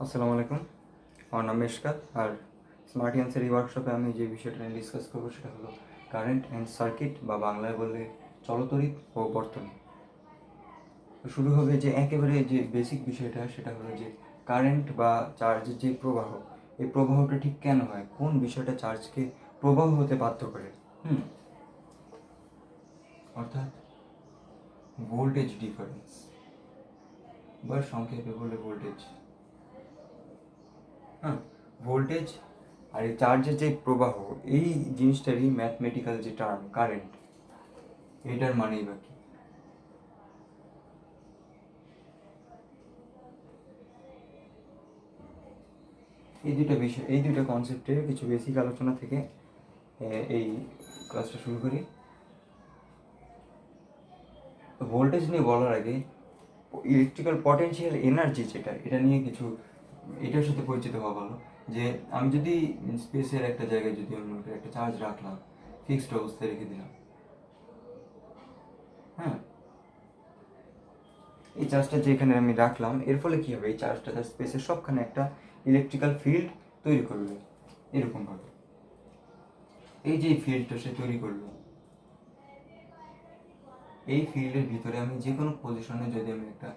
আসসালামু আলাইকুম। আমার নাম মেশকাত। আর স্মার্ট অ্যান্সার এই ওয়ার্কশপে আমি যে বিষয়টা নিয়ে ডিসকাস করবো সেটা হলো কারেন্ট অ্যান্ড সার্কিট, বা বাংলায় বললে চলতড়িৎ ও বর্তনী। তো শুরু হবে যে একেবারে যে বেসিক বিষয়টা, সেটা হলো যে কারেন্ট বা চার্জের যে প্রবাহ, এই প্রবাহটা ঠিক কেন হয়, কোন বিষয়টা চার্জকে প্রবাহ হতে বাধ্য করে। অর্থাৎ ভোল্টেজ ডিফারেন্স, বা সংক্ষেপে বলে ভোল্টেজ। ভোল্টেজ আর এই চার্জের যে প্রবাহ, এই জিনিসটারই ম্যাথমেটিক্যাল যে টার্ম কারেন্ট, এটার মানেই বা কি। এই দুটো বিষয়, এই দুটো কনসেপ্টের কিছু বেসিক আলোচনা থেকে এই ক্লাসটা শুরু করি। তো ভোল্টেজ নিয়ে বলার আগে ইলেকট্রিক্যাল পটেনশিয়াল এনার্জি যেটা, এটা নিয়ে কিছু, এটার সাথে পরিচিত হওয়া ভালো। যে আমি যদি স্পেসের একটা জায়গায় যদি আমি একটা চার্জ রাখলাম, ফিক্সড অবস্থায় রেখে দিলাম, হ্যাঁ, এই চার্জটা যেখানে আমি রাখলাম, এর ফলে কী হবে, এই চার্জটা তার স্পেসের সবখানে একটা ইলেকট্রিক্যাল ফিল্ড তৈরি করবে। এরকমভাবে এই যে ফিল্ডটা সে তৈরি করলো, এই ফিল্ডের ভিতরে আমি যে কোনো পজিশনে যদি আমি একটা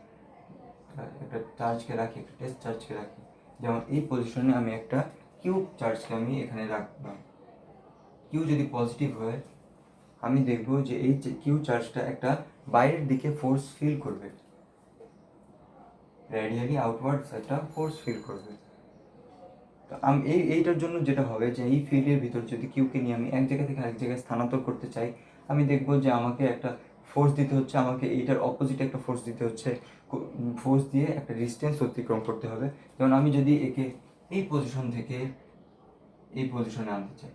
একটা চার্জকে রাখি, একটা টেস্ট চার্জকে রাখি, যেমন এই পজিশনে আমি একটা কিউ চার্জকে আমি এখানে রাখলাম, কিউ যদি পজিটিভ হয়, আমি দেখব যে এই কিউ চার্জটা একটা বাইরের দিকে ফোর্স ফিল করবে, রেডিয়ালি আউটওয়ার্ডস একটা ফোর্স ফিল করবে। তো আমি এইটার জন্য যেটা হবে যে এই ফিল্ডের ভিতর যদি কিউকে নিয়ে আমি এক জায়গা থেকে আরেক জায়গায় স্থানান্তর করতে চাই, আমি দেখব যে আমাকে একটা ফোর্স দিতে হচ্ছে, আমাকে এইটার অপোজিট একটা ফোর্স দিতে হচ্ছে, ফোর্স দিয়ে একটা ডিস্টেন্স অতিক্রম করতে হবে। যেমন আমি যদি একে এই পজিশন থেকে এই পজিশনে আনতে চাই,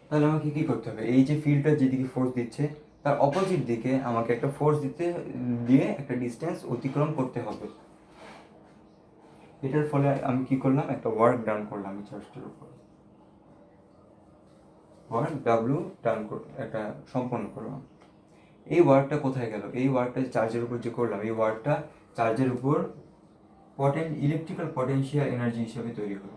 তাহলে আমাকে কী করতে হবে, এই যে ফিল্ডটা যেদিকে ফোর্স দিচ্ছে তার অপোজিট দিকে আমাকে একটা ফোর্স দিয়ে একটা ডিস্টেন্স অতিক্রম করতে হবে। এটার ফলে আমি কি করলাম, একটা ওয়ার্ক ডান করলাম এই চার্জটার উপর, ওয়ার্ক ডাব্লিউ ডান একটা সম্পন্ন করলাম। এই ওয়ার্কটা কোথায় গেল, এই ওয়ার্কটা চার্জের উপর যে করলাম, এই ওয়ার্কটা চার্জের উপর ইলেকট্রিক্যাল পটেনশিয়াল এনার্জি হিসেবে তৈরি হলো।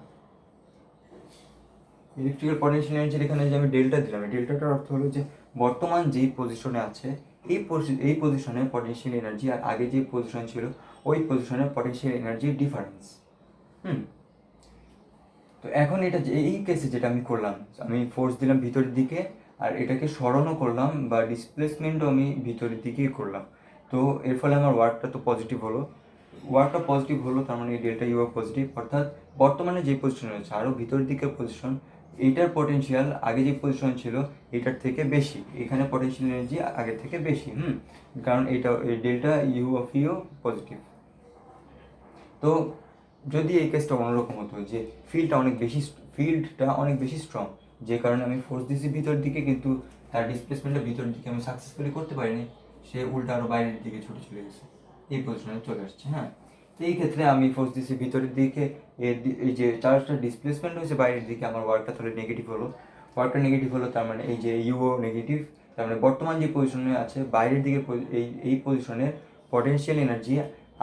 ইলেকট্রিক্যাল পটেনশিয়াল এনার্জির এখানে যে আমি ডেল্টা দিলাম, এই ডেল্টাটার অর্থ হলো যে বর্তমান যেই পজিশনে আছে এই পজিশনে পটেনশিয়াল এনার্জি আর আগে যে পজিশন ছিল ওই পজিশনে পটেনশিয়াল এনার্জির ডিফারেন্স। তো এখন এটা যে এই কেসে যেটা আমি করলাম, আমি ফোর্স দিলাম ভিতরের দিকে, আর এটাকে সরানো করলাম বা ডিসপ্লেসমেন্টও আমি ভিতরের দিকেই করলাম। তো এর ফলে আমার ওয়ার্কটা তো পজিটিভ হলো, ওয়ার্কটা পজিটিভ হলো, তার মানে এই ডেল্টা ইউ পজিটিভ, অর্থাৎ বর্তমানে যে পজিশনে রয়েছে আরও ভিতরের দিকের পজিশন, এইটার পটেনশিয়াল আগে যে পজিশন ছিল এটার থেকে বেশি, এখানে পটেনশিয়াল এনার্জি আগের থেকে বেশি। কারণ এটা delta u of u positive. তো যদি এই কেসটা অন্যরকম হতো, যে ফিল্ডটা অনেক বেশি স্ট্রং, যে কারণে আমি ফোর্স দিয়েছি ভিতর দিকে, কিন্তু তার ডিসপ্লেসমেন্টটা ভিতর দিকে আমি সাকসেসফুলি করতে পারিনি, সে উল্টা আরও বাইরের দিকে ছুটে চলে গেছে, এই পজিশনে চলে আসছে। হ্যাঁ, তো এই ক্ষেত্রে আমি ফোর্স দিয়েছি ভিতরের দিকে, এই যে চার্জটা ডিসপ্লেসমেন্ট হয়েছে বাইরের দিকে, আমার ওয়ার্কটা তাহলে নেগেটিভ হলো। ওয়ার্কটা নেগেটিভ হলো, তার মানে এই যে ইউও নেগেটিভ, তার মানে বর্তমান যে পজিশনে আছে বাইরের দিকে, এই পজিশনের পটেনশিয়াল এনার্জি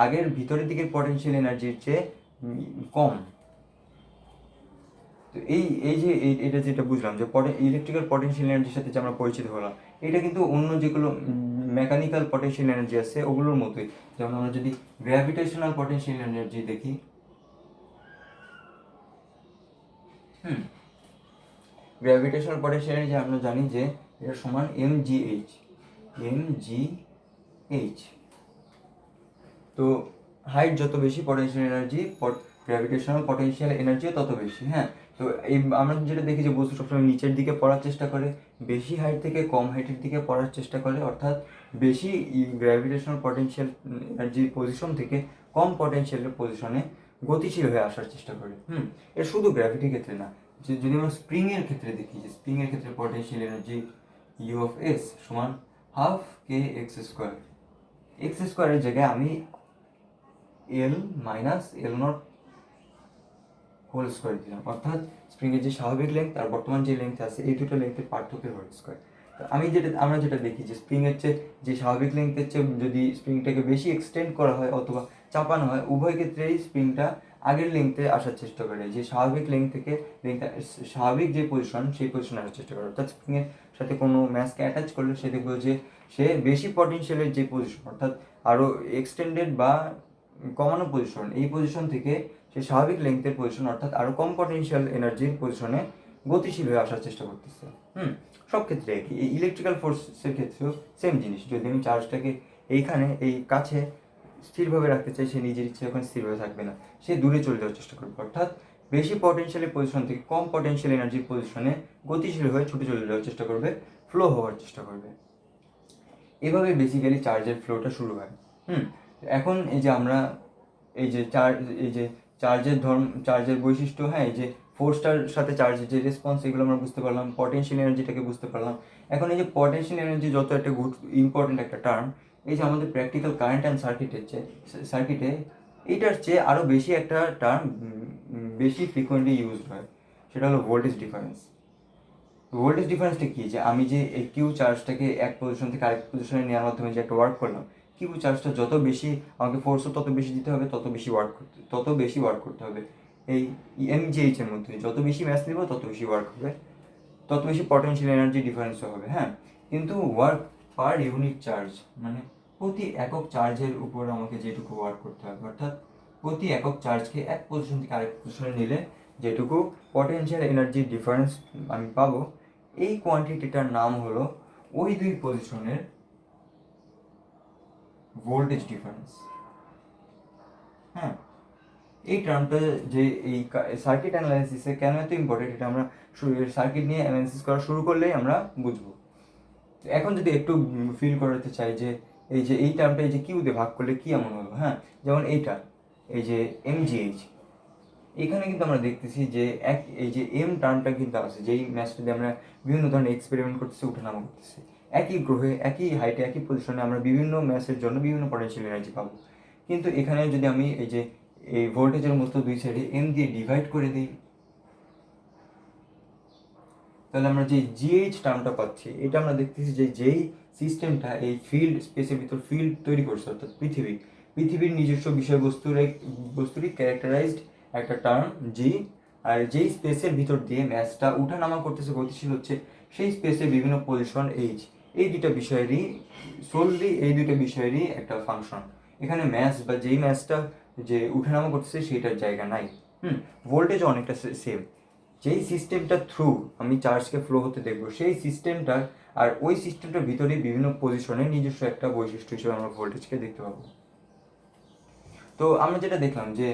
আগের ভিতরের দিকের পটেনশিয়াল এনার্জির চেয়ে কম। তো এই যে এটা যেটা বুঝলাম যে ইলেকট্রিক্যাল পটেনশিয়াল এনার্জির সাথে যে আমরা পরিচিত হলাম, এটা কিন্তু অন্য যেগুলো মেকানিক্যাল পটেনশিয়াল এনার্জি আছে ওগুলোর মতোই। যেমন আমরা যদি গ্র্যাভিটেশনাল পটেনশিয়াল এনার্জি দেখি, গ্র্যাভিটেশনাল পটেনশিয়াল এনার্জি আমরা জানি যে এটা সমান mgh। তো হাইট যত বেশি পটেনশিয়াল এনার্জি, গ্র্যাভিটেশনাল পটেনশিয়াল এনার্জিও তত বেশি। হ্যাঁ, তো এই আমরা যেটা দেখি যে বস্তু সবসময় নিচের দিকে পড়ার চেষ্টা করে, বেশি হাইট থেকে কম হাইটের দিকে পড়ার চেষ্টা করে, অর্থাৎ বেশি গ্র্যাভিটেশনাল পটেনশিয়াল এনার্জির পজিশন থেকে কম পটেনশিয়ালের পজিশনে গতিশীল হয়ে আসার চেষ্টা করে। এর শুধু গ্র্যাভিটির ক্ষেত্রে না, যে যদি আমরা স্প্রিংয়ের ক্ষেত্রে দেখি, যে স্প্রিংয়ের ক্ষেত্রে potential energy U of S সমান half k x square. X স্কোয়ারের জায়গায় আমি L minus L naught whole square দিলাম, অর্থাৎ স্প্রিংয়ের যে স্বাভাবিক লেন্থ আর বর্তমান যে লেন্থ আছে এই দুটো লেন্থের পার্থক্যের হোল স্কোয়ার। আমরা যেটা দেখি যে স্প্রিংয়ের চেয়ে যে স্বাভাবিক লেন্থের চেয়ে যদি স্প্রিংটাকে বেশি এক্সটেন্ড করা হয়, অথবা চাপানো হয়, উভয় ক্ষেত্রেই স্প্রিংটা আগের লেংথে আসার চেষ্টা করে, যে স্বাভাবিক লেংথ থেকে স্বাভাবিক যে পজিশন সেই পজিশনে আসার চেষ্টা করে। অর্থাৎ স্প্রিংয়ের সাথে কোনো ম্যাসকে অ্যাটাচ করলে সে দেখবে যে সে বেশি পটেনশিয়ালের যে পজিশন, অর্থাৎ আরও এক্সটেন্ডেড বা কমানো পজিশন, এই পজিশন থেকে সে স্বাভাবিক লেংথের পজিশন অর্থাৎ আরও কম পটেনশিয়াল এনার্জির পজিশনে গতিশীল হয়ে আসার চেষ্টা করতেছে। সব ক্ষেত্রে একই। এই ইলেকট্রিক্যাল ফোর্সের ক্ষেত্রেও সেম জিনিস। যদি আমি চার্জটাকে এইখানে এই কাছে স্থিরভাবে রাখতে চাই, সে নিজের ইচ্ছে ওখানে স্থিরভাবে থাকবে না, সে দূরে চলে যাওয়ার চেষ্টা করবে। অর্থাৎ বেশি পটেনশিয়ালের পজিশন থেকে কম পটেনশিয়াল এনার্জির পজিশনে গতিশীল হয়ে ছুটে চলে যাওয়ার চেষ্টা করবে, ফ্লো হওয়ার চেষ্টা করবে। এভাবে বেসিক্যালি চার্জের ফ্লোটা শুরু হয়। এখন এই যে আমরা এই যে চার্জের বৈশিষ্ট্য, হ্যাঁ, এই যে ফোর্সটার সাথে চার্জের যে রেসপন্স, এগুলো আমরা বুঝতে পারলাম, পটেনশিয়াল এনার্জিটাকে বুঝতে পারলাম। এখন এই যে পটেনশিয়াল এনার্জি যত একটা ইম্পর্টেন্ট একটা টার্ম, এই যে আমাদের প্র্যাকটিক্যাল কারেন্ট অ্যান্ড সার্কিটে এইটার চেয়ে আরও বেশি একটা টার্ম বেশি ফ্রিকোয়েন্টলি ইউজড হয়, সেটা হলো ভোল্টেজ ডিফারেন্স। ভোল্টেজ ডিফারেন্সটা কী? যে আমি যে এই কিউ চার্জটাকে এক পজিশন থেকে আরেক পজিশনে নেওয়ার মাধ্যমে যে একটা ওয়ার্ক করলাম, কিউ চার্জটা যত বেশি, আমাকে ফোর্সও তত বেশি দিতে হবে, তত বেশি ওয়ার্ক করতে হবে। এই এমজিএইচ এর মধ্যে যত বেশি ম্যাস নেব তত বেশি ওয়ার্ক হবে, তত বেশি পটেনশিয়াল এনার্জি ডিফারেন্সও হবে। হ্যাঁ, কিন্তু ওয়ার্ক পার ইউনিট চার্জ, মানে প্রতি একক চার্জের উপর আমাকে যেটুকু ওয়ার্ক করতে হবে, অর্থাৎ প্রতি একক চার্জকে এক পজিশন থেকে আরেক পজিশনে নিলে যেটুকু পটেনশিয়াল এনার্জি ডিফারেন্স আমি পাবো, এই কোয়ান্টিটিটার নাম হলো ওই দুই পজিশনের ভোল্টেজ ডিফারেন্স। হ্যাঁ, এই টার্মটা যে এই সার্কিট অ্যানালাইসিসে কেন এত ইম্পর্টেন্ট, এটা আমরা সার্কিট নিয়ে অ্যানালাইসিস করা শুরু করলেই আমরা বুঝবো। এখন যদি একটু ফিল করাতে চাই যে এই টার্মটা এই যে কিউ দিয়ে ভাগ করলে কি এমন হলো, হ্যাঁ, যেমন এইটা এই যে এমজিএইচ, এখানে কিন্তু আমরা দেখতেছি যে এই যে এম টার্মটা কিন্তু আছে, যেই ম্যাচটা দিয়ে আমরা বিভিন্ন ধরনের এক্সপেরিমেন্ট করতেছি, উঠানামা করতেছি, একই গ্রহে একই হাইটে একই পজিশনে আমরা বিভিন্ন ম্যাচের জন্য বিভিন্ন পটেনশিয়াল এনার্জি পাবো। কিন্তু এখানে যদি আমি এই ভোল্টেজের মতো দুই সাইডে এম দিয়ে ডিভাইড করে দিই, তাহলে আমরা যে জিএইচ টার্মটা পাচ্ছি, এটা আমরা দেখতেছি যে যেই সিস্টেমটা এই ফিল্ড স্পেসের ভিতর ফিল্ড তৈরি করছে, অর্থাৎ পৃথিবীর নিজস্ব বিষয়বস্তুরই ক্যারেক্টারাইজড একটা টার্ম জি, আর যেই স্পেসের ভিতর দিয়ে ম্যাচটা উঠানামা করতেছে, গতিশীল হচ্ছে, সেই স্পেসের বিভিন্ন পজিশন এইচ, এই দুইটা বিষয়েরই একটা ফাংশন। এখানে ম্যাচ বা যেই ম্যাচটা যে উঠানামা করতেছে সেইটার জায়গা নাই। ভোল্টেজও অনেকটা সেম। যেই সিস্টেমটা থ্রু আমি চার্জকে ফ্লো হতে দেখবো, সেই সিস্টেমটার আর ওই সিস্টেমটার ভিতরে বিভিন্ন পজিশনে নিজস্ব একটা বৈশিষ্ট্য হিসেবে আমরা ভোল্টেজকে দেখতে পাবো। তো আমরা যেটা দেখলাম যে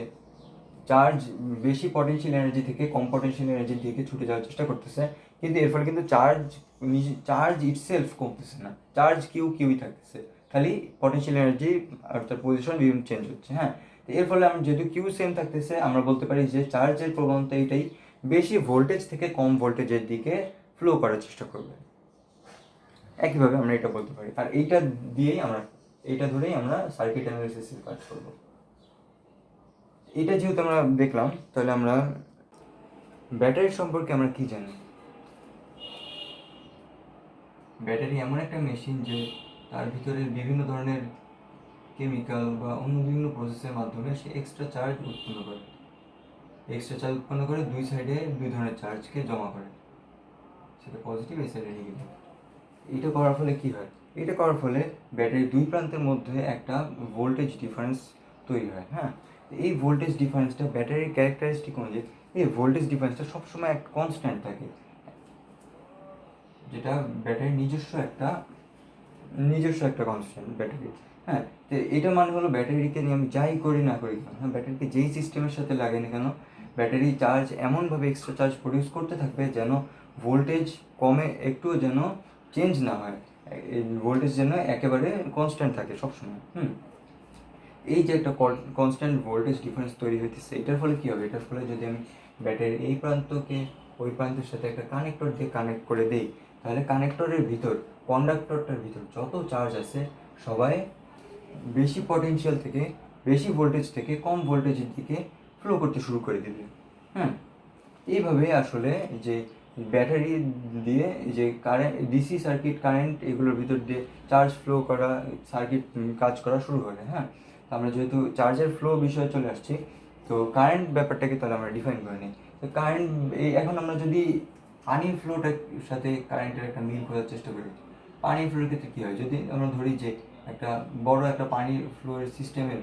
চার্জ বেশি পটেনশিয়াল এনার্জি থেকে কম পটেনশিয়াল এনার্জির দিকে ছুটে যাওয়ার চেষ্টা করতেছে, কিন্তু এর ফলে কিন্তু চার্জ ইটসেলফ কমতেছে না, চার্জ কিউই থাকতেছে, খালি পটেনশিয়াল এনার্জি অর্থাৎ পজিশন বিভিন্ন চেঞ্জ হচ্ছে। হ্যাঁ, তো এর ফলে আমরা যেহেতু কিউ সেম থাকতেছে, আমরা বলতে পারি যে চার্জের প্রবণতা এটাই বেশি ভোল্টেজ থেকে কম ভোল্টেজের দিকে ফ্লো করার চেষ্টা করবে। একইভাবে আমরা এটা বলতে পারি, আর এইটা ধরেই আমরা সার্কিট অ্যানালাইসিসের কাজ করবো। এটা যেহেতু আমরা দেখলাম, তাহলে আমরা ব্যাটারি সম্পর্কে আমরা কি জানি? ব্যাটারি এমন একটা মেশিন যে তার ভিতরে বিভিন্ন ধরনের কেমিক্যাল বা অন্য বিভিন্ন প্রসেসের মাধ্যমে সে এক্সট্রা চার্জ উৎপন্ন করে দুই সাইডে দুই ধরনের চার্জকে জমা করে, সেটা পজিটিভ, এই সাইডে নেগেটিভ। এটা করার ফলে কি হয়? এটা করার ফলে ব্যাটারির দুই প্রান্তের মধ্যে একটা ভোল্টেজ ডিফারেন্স তৈরি হয়। হ্যাঁ, এই ভোল্টেজ ডিফারেন্সটা ব্যাটারির ক্যারেক্টারিস্টিক অনুযায়ী এই ভোল্টেজ ডিফারেন্সটা সবসময় একটা কনস্ট্যান্ট থাকে, যেটা ব্যাটারির নিজস্ব একটা কনস্ট্যান্ট ব্যাটারি। হ্যাঁ, তো এটা মানে হলো ব্যাটারিকে নিয়ে আমি যাই করি না করি কেন, হ্যাঁ, ব্যাটারিকে যেই সিস্টেমের সাথে লাগে না কেন, ব্যাটারি চার্জ এমনভাবে এক্সট্রা চার্জ প্রডিউস করতে থাকবে যেন ভোল্টেজ কমে একটুও যেন চেঞ্জ না হয়, ভোল্টেজ যেন একেবারে কনস্ট্যান্ট থাকে সবসময়। এই যে একটা কনস্ট্যান্ট ভোল্টেজ ডিফারেন্স তৈরি হইতেছে, এটার ফলে কী হবে? এটার ফলে যদি আমি ব্যাটারির এই প্রান্তকে ওই প্রান্তের সাথে একটা কানেক্টর দিয়ে কানেক্ট করে দেই, তাহলে কন্ডাক্টরটার ভিতর যত চার্জ আছে সবাই বেশি পটেনশিয়াল থেকে বেশি ভোল্টেজ থেকে কম ভোল্টেজের দিকে ফ্লো করতে শুরু করে দেবে। এইভাবে আসলে যে ব্যাটারি দিয়ে যে কারেন্ট, ডিসি সার্কিট কারেন্ট, এগুলোর ভিতর দিয়ে চার্জ ফ্লো করা সার্কিট কাজ করা শুরু করে। হ্যাঁ, আমরা যেহেতু চার্জের ফ্লো বিষয়ে চলে আসছি, তো কারেন্ট ব্যাপারটাকে তাহলে আমরা ডিফাইন করে নিই। তো কারেন্ট এখন আমরা যদি পানির ফ্লোটার সাথে কারেন্টের একটা মিল করার চেষ্টা করি, পানির ফ্লোর ক্ষেত্রে কী হয়, যদি আমরা ধরি যে একটা বড় একটা পানির ফ্লোয়ের সিস্টেমের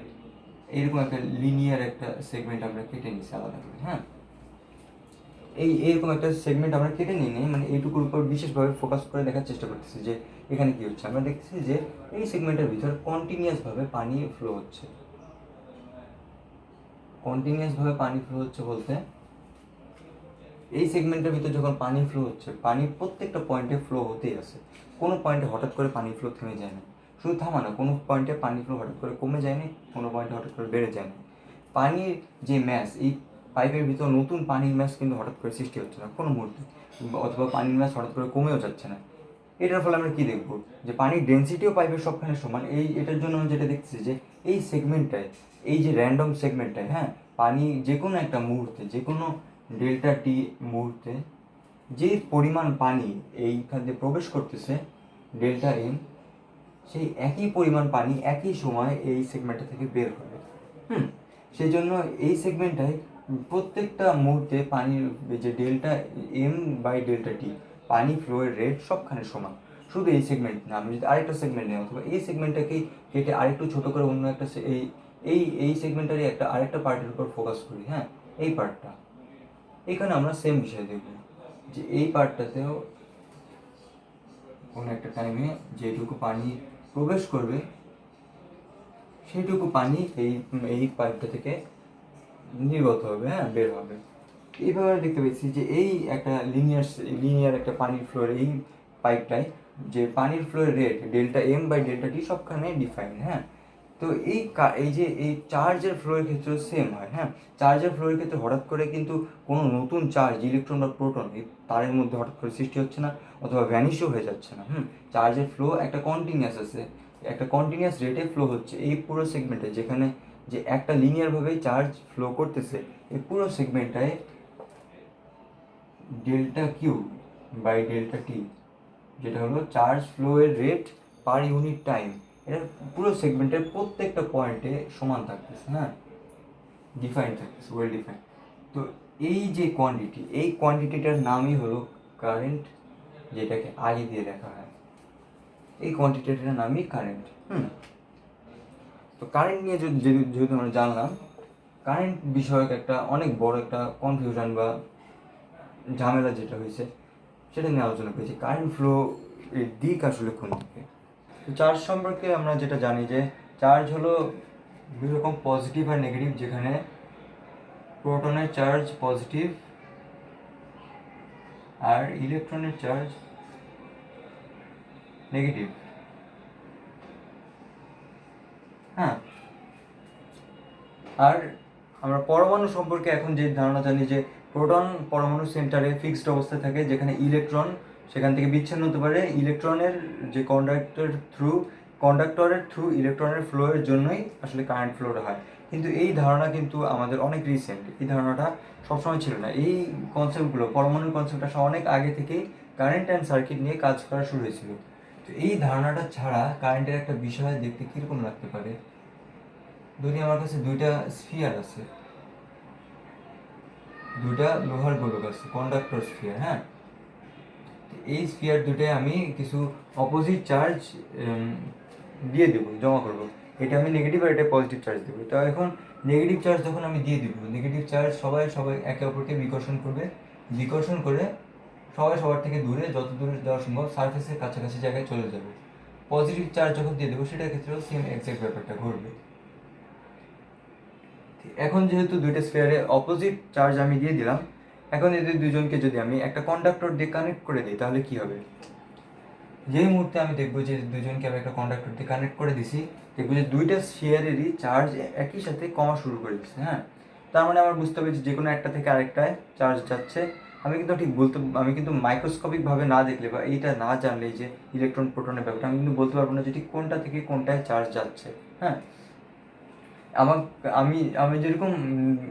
এইরকম একটা লিনিয়ার একটা সেগমেন্ট আমরা কেটে নিচ্ছি আলাদা করে, হ্যাঁ, এইরকম একটা সেগমেন্ট আমরা কেটে নিই মানে এইটুকুর উপর বিশেষভাবে ফোকাস করে দেখার চেষ্টা করতেছি যে এখানে কী হচ্ছে। আমরা দেখতেছি যে এই সেগমেন্টের ভিতর কন্টিনিউয়াসভাবে পানি ফ্লো হচ্ছে। কন্টিনিউয়াসভাবে পানি ফ্লো হচ্ছে বলতে এই সেগমেন্টের ভিতর যখন পানি ফ্লো হচ্ছে, পানি প্রত্যেকটা পয়েন্টে ফ্লো হতেই আছে। কোনো পয়েন্টে হঠাৎ করে পানি ফ্লো থেমে যায় না, শুধু থামা না, কোনো পয়েন্টে পানি ফ্লো হঠাৎ করে কমে যায়নি, কোনো পয়েন্টে হঠাৎ করে বেড়ে যায়নি। পানির যে ম্যাস, এই পাইপের ভিতর নতুন পানির ম্যাস কিন্তু হঠাৎ করে সৃষ্টি হচ্ছে না কোনো মুহূর্তে, অথবা পানির ম্যাস হঠাৎ করে কমেও যাচ্ছে না। এটার ফলে আমরা কী দেখব, যে পানির ডেন্সিটিও পাইপের সবখানে সমান। এটার জন্য আমরা যেটা দেখতেছি যে এই সেগমেন্টটায়, এই যে র্যান্ডম সেগমেন্টটায়, হ্যাঁ, পানি যে কোনো একটা মুহূর্তে, যে কোনো ডেল্টা টি মুহূর্তে যে পরিমাণ পানি এইখান দিয়ে প্রবেশ করতেছে ডেল্টা এম, সেই একই পরিমাণ পানি একই সময় এই সেগমেন্টটা থেকে বের হবে। সেই জন্য এই সেগমেন্টটায় প্রত্যেকটা মুহূর্তে পানির যে ডেল্টা এম বাই ডেল্টা টি পানি ফ্লোয়ের রেট সবখানে সমান। শুধু এই সেগমেন্ট না, আমি যদি আরেকটা সেগমেন্ট নিই, অথবা এই সেগমেন্টটাকেই কেটে আরেকটু ছোটো করে অন্য একটা এই সেগমেন্টারই একটা আরেকটা পার্টের উপর ফোকাস করি, হ্যাঁ, এই পার্টটা, এখানে আমরা সেম বিষয় দেখব যে এই পার্টটাতেও কোনো একটা টাইমে যেটুকু পানি প্রবেশ করবে সেইটুকু পানি এই পাইপটা থেকে নির্গত হবে, হ্যাঁ, বের হবে। এইভাবে দেখতে পেয়েছি যে এই একটা লিনিয়ার একটা পানির ফ্লোর, এই পাইপটায় যে পানির flow rate delta m by delta t সবখানে ডিফাইন, হ্যাঁ। তো এই যে এই চার্জের ফ্লোয়ের ক্ষেত্রেও সেম হয়, হ্যাঁ। চার্জের ফ্লোয়ের ক্ষেত্রে হঠাৎ করে কিন্তু কোনো নতুন চার্জ, ইলেকট্রন বা প্রোটন, এই তারের মধ্যে হঠাৎ করে সৃষ্টি হচ্ছে না, অথবা ভ্যানিশও হয়ে যাচ্ছে না। চার্জের ফ্লো একটা কন্টিনিউয়াস আছে, একটা কন্টিনিউয়াস রেটে ফ্লো হচ্ছে এই পুরো সেগমেন্টে, যেখানে যে একটা লিনিয়ারভাবেই চার্জ ফ্লো করতেছে। এই পুরো সেগমেন্টটায় delta q by delta t, যেটা হলো চার্জ ফ্লোয়ের রেট পার ইউনিট টাইম, এটা পুরো সেগমেন্টের প্রত্যেকটা পয়েন্টে সমান থাকতেছে, হ্যাঁ, ডিফাইন থাকতেছে, ওয়েল ডিফাইন। তো এই যে কোয়ান্টিটি, এই কোয়ান্টিটিটার নামই হলো কারেন্ট, যেটাকে আই দিয়ে লেখা হয়। এই কোয়ান্টিটিটার নামই কারেন্ট। তো কারেন্ট নিয়ে যেহেতু আমরা জানলাম, কারেন্ট বিষয়ক একটা অনেক বড় একটা কনফিউশন বা ঝামেলা যেটা হয়েছে সেটা নিয়ে আলোচনা করেছি, কারেন্ট ফ্লো এর দিক আসলে কোন দিকে। তো চার্জ সম্পর্কে আমরা যেটা জানি যে চার্জ হলো দুই রকম, পজিটিভ আর নেগেটিভ, যেখানে প্রোটনের চার্জ পজিটিভ আর ইলেকট্রনের চার্জ নেগেটিভ, হ্যাঁ। আর আমরা পরমাণু সম্পর্কে এখন যে ধারণা জানি যে প্রোটন পরমাণু সেন্টারে ফিক্সড অবস্থায় থাকে, যেখানে ইলেকট্রন সেখান থেকে বিচ্ছিন্ন হতে পারে ইলেকট্রনের যে কন্ডাক্টরের থ্রু ইলেকট্রনের ফ্লোয়ের জন্যই আসলে কারেন্ট ফ্লোটা হয়। কিন্তু এই ধারণা কিন্তু আমাদের অনেক রিসেন্ট, এই ধারণাটা সবসময় ছিল না। এই কনসেপ্টগুলো, পরমাণুর কনসেপ্টটা অনেক আগে থেকেই কারেন্ট অ্যান্ড সার্কিট নিয়ে কাজ করা শুরু হয়েছিল। তো এই ধারণাটা ছাড়া কারেন্টের একটা বিষয় দেখতে কীরকম লাগতে পারে, ধরি আমার কাছে দুইটা স্ফিয়ার আছে, দুইটা লোহার গোলক আছে, কন্ডাক্টর স্ফিয়ার, হ্যাঁ। এই স্ফিয়ার দুটোয় আমি কিছু অপোজিট চার্জ দিয়ে দেবো, জমা করবো, এটা আমি নেগেটিভ আর এটা পজিটিভ চার্জ দেবো। তো এখন নেগেটিভ চার্জ যখন আমি দিয়ে দিব, নেগেটিভ চার্জ সবাই একে অপরকে বিকর্ষণ করবে, বিকর্ষণ করে সবাই সবার থেকে দূরে, যত দূরে যাওয়া সম্ভব সারফেসের কাছাকাছি জায়গায় চলে যাবে। পজিটিভ চার্জ যখন দিয়ে দেবো সেটার ক্ষেত্রেও সেম এক্সাক্ট ব্যাপারটা ঘটবে। এখন যেহেতু দুইটা স্ফিয়ারে অপোজিট চার্জ আমি দিয়ে দিলাম, এখন এদের দুজনকে যদি আমি একটা কন্ডাক্টর দিয়ে কানেক্ট করে দিই, তাহলে কি হবে? যেই মুহূর্তে আমি দেখবো যে দুজনকে আমি একটা কন্ডাক্টর দিয়ে কানেক্ট করে দিছি, দেখবো যে দুইটা স্ফিয়ারেরই চার্জ একই সাথে কমা শুরু করে দিচ্ছে, হ্যাঁ। তার মানে আমার বুঝতে হবে যে কোনো একটা থেকে আরেকটায় চার্জ যাচ্ছে। আমি কিন্তু মাইক্রোস্কোপিকভাবে না দেখলে বা এইটা না জানলে যে ইলেকট্রন প্রোটনের ব্যাপারটা, আমি কিন্তু বলতে পারবো না যে ঠিক কোনটা থেকে কোনটায় চার্জ যাচ্ছে, হ্যাঁ। আমি আমি যেরকম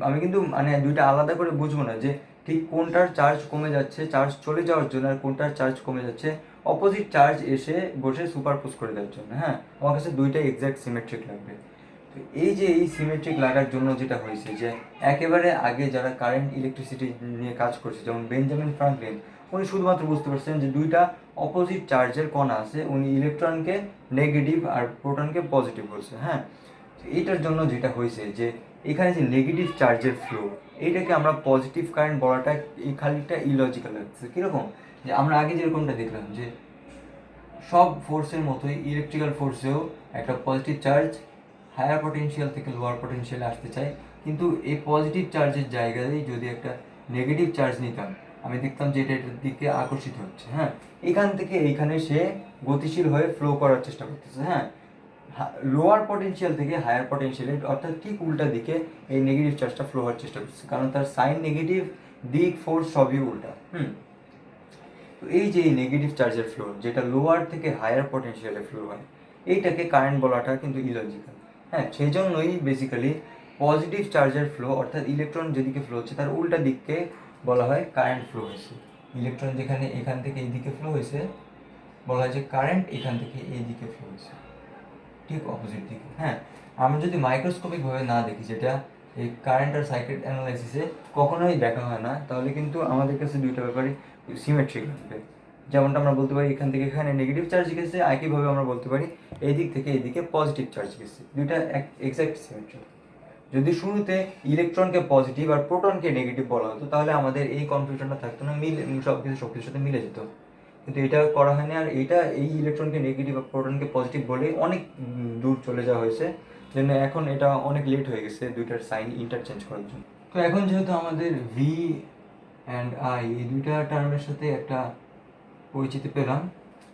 আমি কিন্তু মানে দুইটা আলাদা করে বুঝবো না যে ঠিক কোনটার চার্জ কমে যাচ্ছে চার্জ চলে যাওয়ার জন্য, আর কোনটার চার্জ কমে যাচ্ছে অপোজিট চার্জ এসে বসে সুপারপোজ করে দেওয়ার জন্য, হ্যাঁ। আমার কাছে দুইটাই এক্স্যাক্ট সিমেট্রিক লাগবে। তো এই যে এই সিমেট্রিক লাগার জন্য যেটা হয়েছে যে একেবারে আগে যারা কারেন্ট ইলেকট্রিসিটি নিয়ে কাজ করছে, যেমন বেঞ্জামিন ফ্রাঙ্কলিন, উনি শুধুমাত্র বুঝতে পারছেন যে দুইটা অপোজিট চার্জের কণা আছে, উনি ইলেকট্রনকে নেগেটিভ আর প্রোটনকে পজিটিভ বলছে। হ্যাঁ, এইটার জন্য যেটা হয়েছে যে এখানে যে নেগেটিভ চার্জের ফ্লো, এইটাকে আমরা পজিটিভ কারেন্ট বলাটা এই খালিটা ইলজিক্যাল লাগছে। কীরকম, যে আমরা আগে যেরকমটা দেখলাম যে সব ফোর্সের মতোই ইলেকট্রিক্যাল ফোর্সেও একটা পজিটিভ চার্জ হায়ার পটেনশিয়াল থেকে লোয়ার পটেনশিয়ালে আসতে চাই, কিন্তু এই পজিটিভ চার্জের জায়গাতেই যদি একটা নেগেটিভ চার্জ নিতাম, আমি দেখতাম যে এটার দিকে আকর্ষিত হচ্ছে। হ্যাঁ, এখান থেকে এইখানে সে গতিশীল হয়ে ফ্লো করার চেষ্টা করতেছে। হ্যাঁ, লোয়ার পটেনশিয়াল থেকে হায়ার পটেনশিয়ালে, অর্থাৎ ঠিক উল্টা দিকে এই নেগেটিভ চার্জটা ফ্লো হওয়ার চেষ্টা করছে, কারণ তার সাইন নেগেটিভ, দিক, ফোর্স সবই উল্টা। তো এই যে এই নেগেটিভ চার্জের ফ্লো যেটা লোয়ার থেকে হায়ার পটেনশিয়ালে ফ্লো হয়, এইটাকে কারেন্ট বলাটা কিন্তু ইলজিক্যাল। হ্যাঁ, সেই জন্যই বেসিক্যালি পজিটিভ চার্জের ফ্লো, অর্থাৎ ইলেকট্রন যেদিকে ফ্লো হচ্ছে তার উল্টা দিককে বলা হয় কারেন্ট ফ্লো হয়েছে। ইলেকট্রন যেখানে এখান থেকে এই দিকে ফ্লো হয়েছে বলা হয় যে কারেন্ট এখান থেকে এই দিকে ফ্লো হয়েছে, ঠিক অপোজিট দিকে। হ্যাঁ, আমরা যদি মাইক্রোস্কোপিকভাবে না দেখি, যেটা এই কারেন্ট আর সার্কিট অ্যানালাইসিসে কখনোই দেখা হয় না, তাহলে কিন্তু আমাদের কাছে দুইটা ব্যাপারই সিমেট্রিক লাগবে। যেমনটা আমরা বলতে পারি এখান থেকে এখানে নেগেটিভ চার্জ গেছে, একইভাবে আমরা বলতে পারি এই দিক থেকে এইদিকে পজিটিভ চার্জ গেছে, দুইটা এক্স্যাক্ট সিমেট্রিক। যদি শুরুতে ইলেকট্রনকে পজিটিভ আর প্রোটনকে নেগেটিভ বলা হতো, তাহলে আমাদের এই কনফিউশনটা থাকতো না, সব কিছুর সাথে মিলে যেত। কিন্তু এটা করা হয়নি, আর এইটা এই ইলেকট্রনকে নেগেটিভ আর প্রোটনকে পজিটিভ বলে অনেক দূর চলে যাওয়া হয়েছে, জন্য এখন এটা অনেক লেট হয়ে গেছে দুইটার সাইন ইন্টারচেঞ্জ করার জন্য। তো এখন যেহেতু আমাদের ভি অ্যান্ড আই এই দুইটা টার্মের সাথে একটা পরিচিতি পেলাম,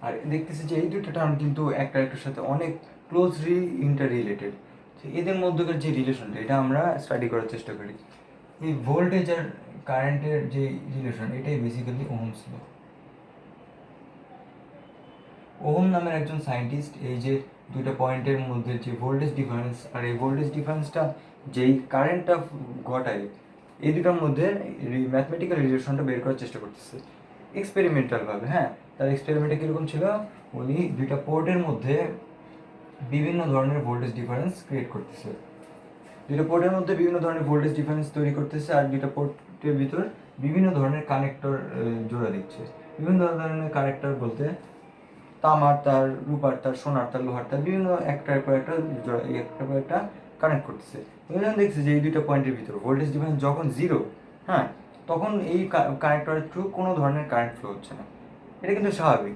আর দেখতেছি যে এই দুইটা টার্ম কিন্তু একটা একটার সাথে অনেক ক্লোজলি ইন্টার রিলেটেড। এদের মধ্যকার যে রিলেশনটা, এটা আমরা স্টাডি করার চেষ্টা করি। এই ভোল্টেজ আর কারেন্টের যে রিলেশন, এটাই বেসিক্যালি ওহমস ল। ওহম নামের একজন সায়েন্টিস্ট এই যে দুইটা পয়েন্টের মধ্যে যে ভোল্টেজ ডিফারেন্স, আর এই ভোল্টেজ ডিফারেন্সটা যেই কারেন্টটা ঘটায়, এই দুটার মধ্যে ম্যাথমেটিক্যাল রিলেশনটা বের করার চেষ্টা করতেছে এক্সপেরিমেন্টালভাবে। হ্যাঁ, তার এক্সপেরিমেন্টটা কীরকম ছিল, উনি দুইটা পোর্টের মধ্যে বিভিন্ন ধরনের ভোল্টেজ ডিফারেন্স ক্রিয়েট করতেছে, দুইটা পোর্টের মধ্যে বিভিন্ন ধরনের ভোল্টেজ ডিফারেন্স তৈরি করতেছে, আর দুইটা পোর্টের ভিতর বিভিন্ন ধরনের কানেক্টর জোড়া দিচ্ছে। বিভিন্ন ধরনের কানেক্টর বলতে তামার তার, রূপার তার, সোনার তার, লোহার তার, বিভিন্ন একটার পর একটা জোড়া, একটার পর একটা কানেক্ট করতেছে। যখন দেখছি যে এই দুইটা পয়েন্টের ভিতর ভোল্টেজ ডিফারেন্স যখন জিরো, হ্যাঁ, তখন এই কানেক্টরের থ্রু কোনো ধরনের কারেন্ট ফ্লো হচ্ছে না। এটা কিন্তু স্বাভাবিক।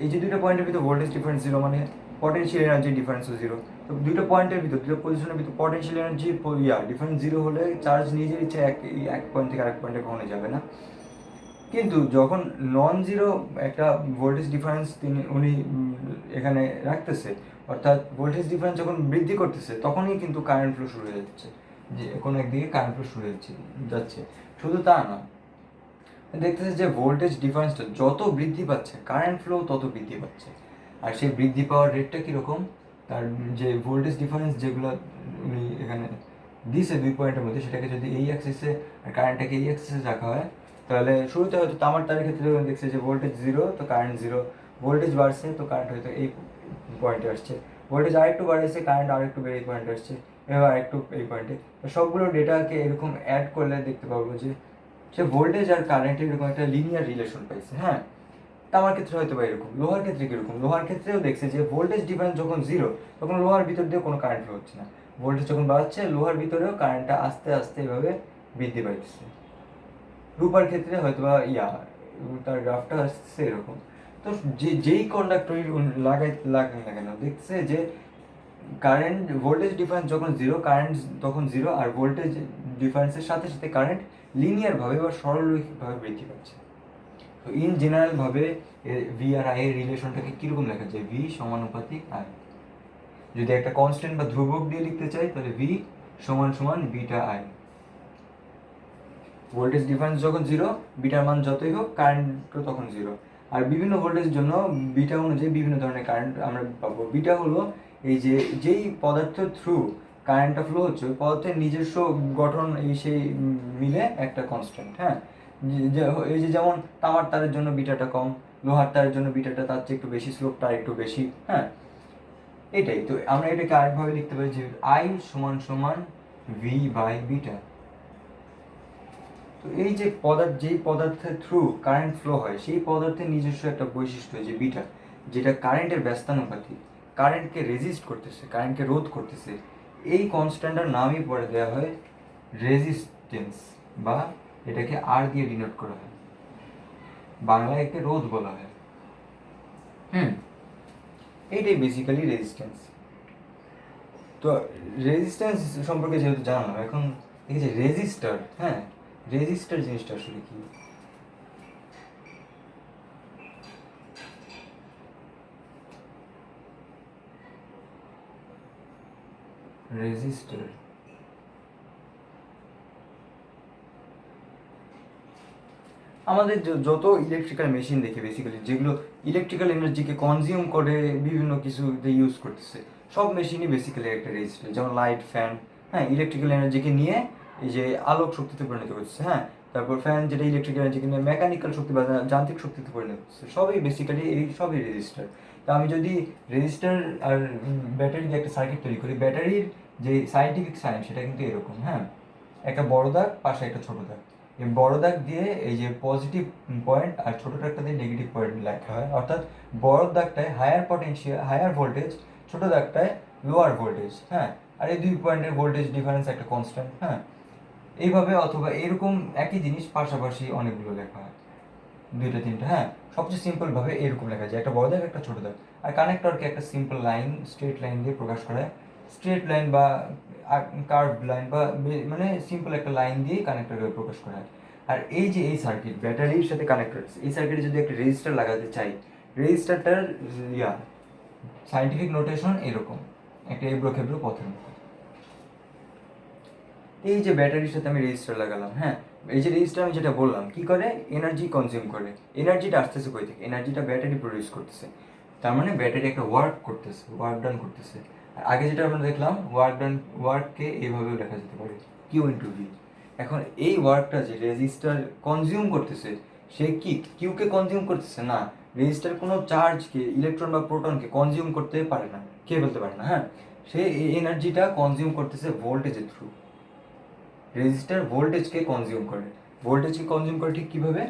এই যে দুইটা পয়েন্টের ভিতর ভোল্টেজ ডিফারেন্স জিরো, মানে পটেনশিয়াল এনার্জি ডিফারেন্সও জিরো। তো দুইটা পয়েন্টের ভিতর, দুটো পজিশনের ভিতর পটেনশিয়াল এনার্জি ডিফারেন্স জিরো হলে চার্জ নিজের ইচ্ছে এক পয়েন্ট থেকে আরেক পয়েন্টে কখনো যাবে না। কিন্তু যখন নন জিরো একটা ভোল্টেজ ডিফারেন্স উনি এখানে রাখতেছে, অর্থাৎ ভোল্টেজ ডিফারেন্স যখন বৃদ্ধি করতেছে, তখনই কিন্তু কারেন্ট ফ্লো শুরু হয়ে যাচ্ছে, যে কোনো একদিকে কারেন্ট ফ্লো শুরু যাচ্ছে। শুধু তা না, দেখতেছে যে ভোল্টেজ ডিফারেন্সটা যত বৃদ্ধি পাচ্ছে, কারেন্ট ফ্লো তত বৃদ্ধি পাচ্ছে। আর সেই বৃদ্ধি পাওয়ার রেটটা কীরকম, তার যে ভোল্টেজ ডিফারেন্স যেগুলো উনি এখানে দিছে দুই পয়েন্টের মধ্যে, সেটাকে যদি এই অ্যাক্সিসে আর কারেন্টটাকে এই অ্যাক্সিসে রাখা হয়, তাহলে শুরুতে হয়তো তামার তারের ক্ষেত্রে দেখছে যে ভোল্টেজ জিরো তো কারেন্ট জিরো, ভোল্টেজ বাড়ছে তো কারেন্ট হয়তো এই পয়েন্টে আসছে, ভোল্টেজ আরেকটু বাড়ছে কারেন্ট আরেকটু বেড়ে এই পয়েন্টে আসছে, এবার আরেকটু এই পয়েন্টে। তো সবগুলো ডেটাকে এরকম অ্যাড করলে দেখতে পাবো যে সে ভোল্টেজ আর কারেন্টের এরকম একটা লিনিয়ার রিলেশন পাইছে। হ্যাঁ, তামার ক্ষেত্রে হয়তো বা এরকম, লোহার ক্ষেত্রে কীরকম, লোহার ক্ষেত্রেও দেখছে যে ভোল্টেজ ডিফারেন্স যখন জিরো, তখন লোহার ভিতর দিয়ে কোনো কারেন্ট ফ্লো হচ্ছে না, ভোল্টেজ যখন বাড়ছে লোহার ভিতরেও কারেন্টটা আস্তে আস্তে এভাবে বৃদ্ধি পাইছে। রূপার ক্ষেত্রে হয়তো বা তার গ্রাফটা আসছে এরকম। তো যেই কন্ডাক্টরই লাগাই না কেন, দেখছে যে কারেন্ট ভোল্টেজ ডিফারেন্স যখন জিরো, কারেন্ট তখন জিরো, আর ভোল্টেজ ডিফারেন্সের সাথে সাথে কারেন্ট লিনিয়ারভাবে বা সরলরৈখিকভাবে বৃদ্ধি পাচ্ছে। তো ইন জেনারেলভাবে ভি আর আই এর রিলেশনটাকে কীরকম লেখা যায়, ভি সমানুপাতিক আই। যদি একটা কনস্ট্যান্ট বা ধ্রুবক দিয়ে লিখতে চাই, তাহলে ভি সমান সমান বিটা আই। ভোল্টেজ ডিফারেন্স যখন জিরো, বিটার মান যতই হোক কারেন্টও তখন জিরো। আর বিভিন্ন ভোল্টেজের জন্য বিটা অনুযায়ী বিভিন্ন ধরনের কারেন্ট আমরা পাবো। বিটা হলো এই যে যেই পদার্থের থ্রু কারেন্টটা ফ্লো হচ্ছে, ওই পদার্থের নিজস্ব গঠন এই সেই মিলে একটা কনস্ট্যান্ট। হ্যাঁ, এই যে যেমন তামার তারের জন্য বিটাটা কম, লোহার তারের জন্য বিটাটা তার চেয়ে একটু বেশি, স্লোপটা একটু বেশি। হ্যাঁ, এটাই তো, আমরা এটাকে আরেকভাবে লিখতে পারি যে আই সমান সমান ভি বাই বিটা। তো এই যে যেই পদার্থের থ্রু কারেন্ট ফ্লো হয় সেই পদার্থের নিজস্ব একটা বৈশিষ্ট্য যে বিটা, যেটা কারেন্টের ব্যস্তানুপাতিক, কারেন্টকে রেজিস্ট করতেছে, কারেন্টকে রোধ করতেছে, এই কনস্ট্যান্টটার নামই পরে দেওয়া হয় রেজিস্ট্যান্স, বা এটাকে আর দিয়ে ডিনোট করা হয়, বাংলায় একে রোধ বলা হয়। এইটাই বেসিক্যালি রেজিস্ট্যান্স। তো রেজিস্ট্যান্স সম্পর্কে যেহেতু জানলাম, এখন এই যে রেজিস্টার, হ্যাঁ, রেজিস্টার জিনিসটা আসলে কি? রেজিস্টার আমাদের যত ইলেকট্রিক্যাল মেশিন দেখি, বেসিক্যালি যেগুলো ইলেকট্রিক্যাল এনার্জিকে কনজিউম করে বিভিন্ন কিছুতে ইউজ করতেছে, সব মেশিনই বেসিক্যালি একটা রেজিস্টার। যেমন লাইট, ফ্যান, হ্যাঁ, ইলেকট্রিক্যাল এনার্জিকে নিয়ে এই যে আলোক শক্তিতে পরিণত করছে, হ্যাঁ, তারপর ফ্যান যেটা ইলেকট্রিক্যাল এনার্জিকে নিয়ে মেকানিক্যাল শক্তি বা যান্ত্রিক শক্তিতে পরিণত করছে, সবই বেসিক্যালি এই সবই রেজিস্টার। তা আমি যদি রেজিস্টার আর ব্যাটারি দিয়ে একটা সার্কিট তৈরি করি, ব্যাটারির যে সায়েন্টিফিক সাইন সেটা কিন্তু এরকম, হ্যাঁ, একটা বড় দাগ, পাশে একটা ছোট দাগ, এই বড় দাগ দিয়ে এই যে পজিটিভ পয়েন্ট আর ছোটোটা একটা দিয়ে নেগেটিভ পয়েন্ট লেখা হয়, অর্থাৎ বড় দাগটায় হায়ার পটেনশিয়াল, হায়ার ভোল্টেজ, ছোট দাগটায় লোয়ার ভোল্টেজ, হ্যাঁ, আর এই 2 পয়েন্টের ভোল্টেজ ডিফারেন্স একটা কনস্ট্যান্ট, হ্যাঁ, এইভাবে অথবা এরকম একই জিনিস পাশাপাশি অনেকগুলো লেখা হয়, 2-3টা, হ্যাঁ, সবচেয়ে সিম্পলভাবে এরকম লেখা যায়, একটা বড় দাগ একটা ছোট দাগ, আর কানেক্টরকে একটা সিম্পল লাইন, স্ট্রেট লাইন দিয়ে প্রকাশ করা হয়, স্ট্রেট লাইন বা কার্ভ লাইন বা মানে সিম্পল একটা লাইন দিয়ে কানেক্টরকে প্রকাশ করা হয়। আর এই যে এই সার্কিট ব্যাটারির সাথে কানেক্টর, এই সার্কিটে যদি একটা রেজিস্টার লাগাতে চাই, রেজিস্টারটার সাইন্টিফিক নোটেশন এরকম একটা এবড়ো খেবড়ো পথের মতো। এই যে ব্যাটারির সাথে আমি রেজিস্টার লাগালাম, হ্যাঁ, এই যে রেজিস্টার আমি যেটা বললাম কি করে, এনার্জি কনজিউম করে, এনার্জিটা আসতেছে কই থেকে? এনার্জিটা ব্যাটারি প্রডিউস করতেছে, তার মানে ব্যাটারি একটা ওয়ার্ক করতেছে, ওয়ার্ক ডান করতেছে। আর আগে যেটা আমরা দেখলাম ওয়ার্ক ডান, ওয়ার্ককে এইভাবেও লেখা যেতে পারে কিউ ইন্টু ভি। এখন এই ওয়ার্কটা যে রেজিস্টার কনজিউম করতেছে, সে কি কিউকে কনজিউম করতেছে না, রেজিস্টার কোনো চার্জকে, ইলেকট্রন বা প্রোটনকে কনজিউম করতে পারে না, কে বলতে পারে না, হ্যাঁ, সে এই এনার্জিটা কনজিউম করতেছে ভোল্টেজের থ্রু। রেজিস্টার ভোল্টেজকে কনজিউম করে, ভোল্টেজকে কনজিউম করে ঠিক কীভাবে?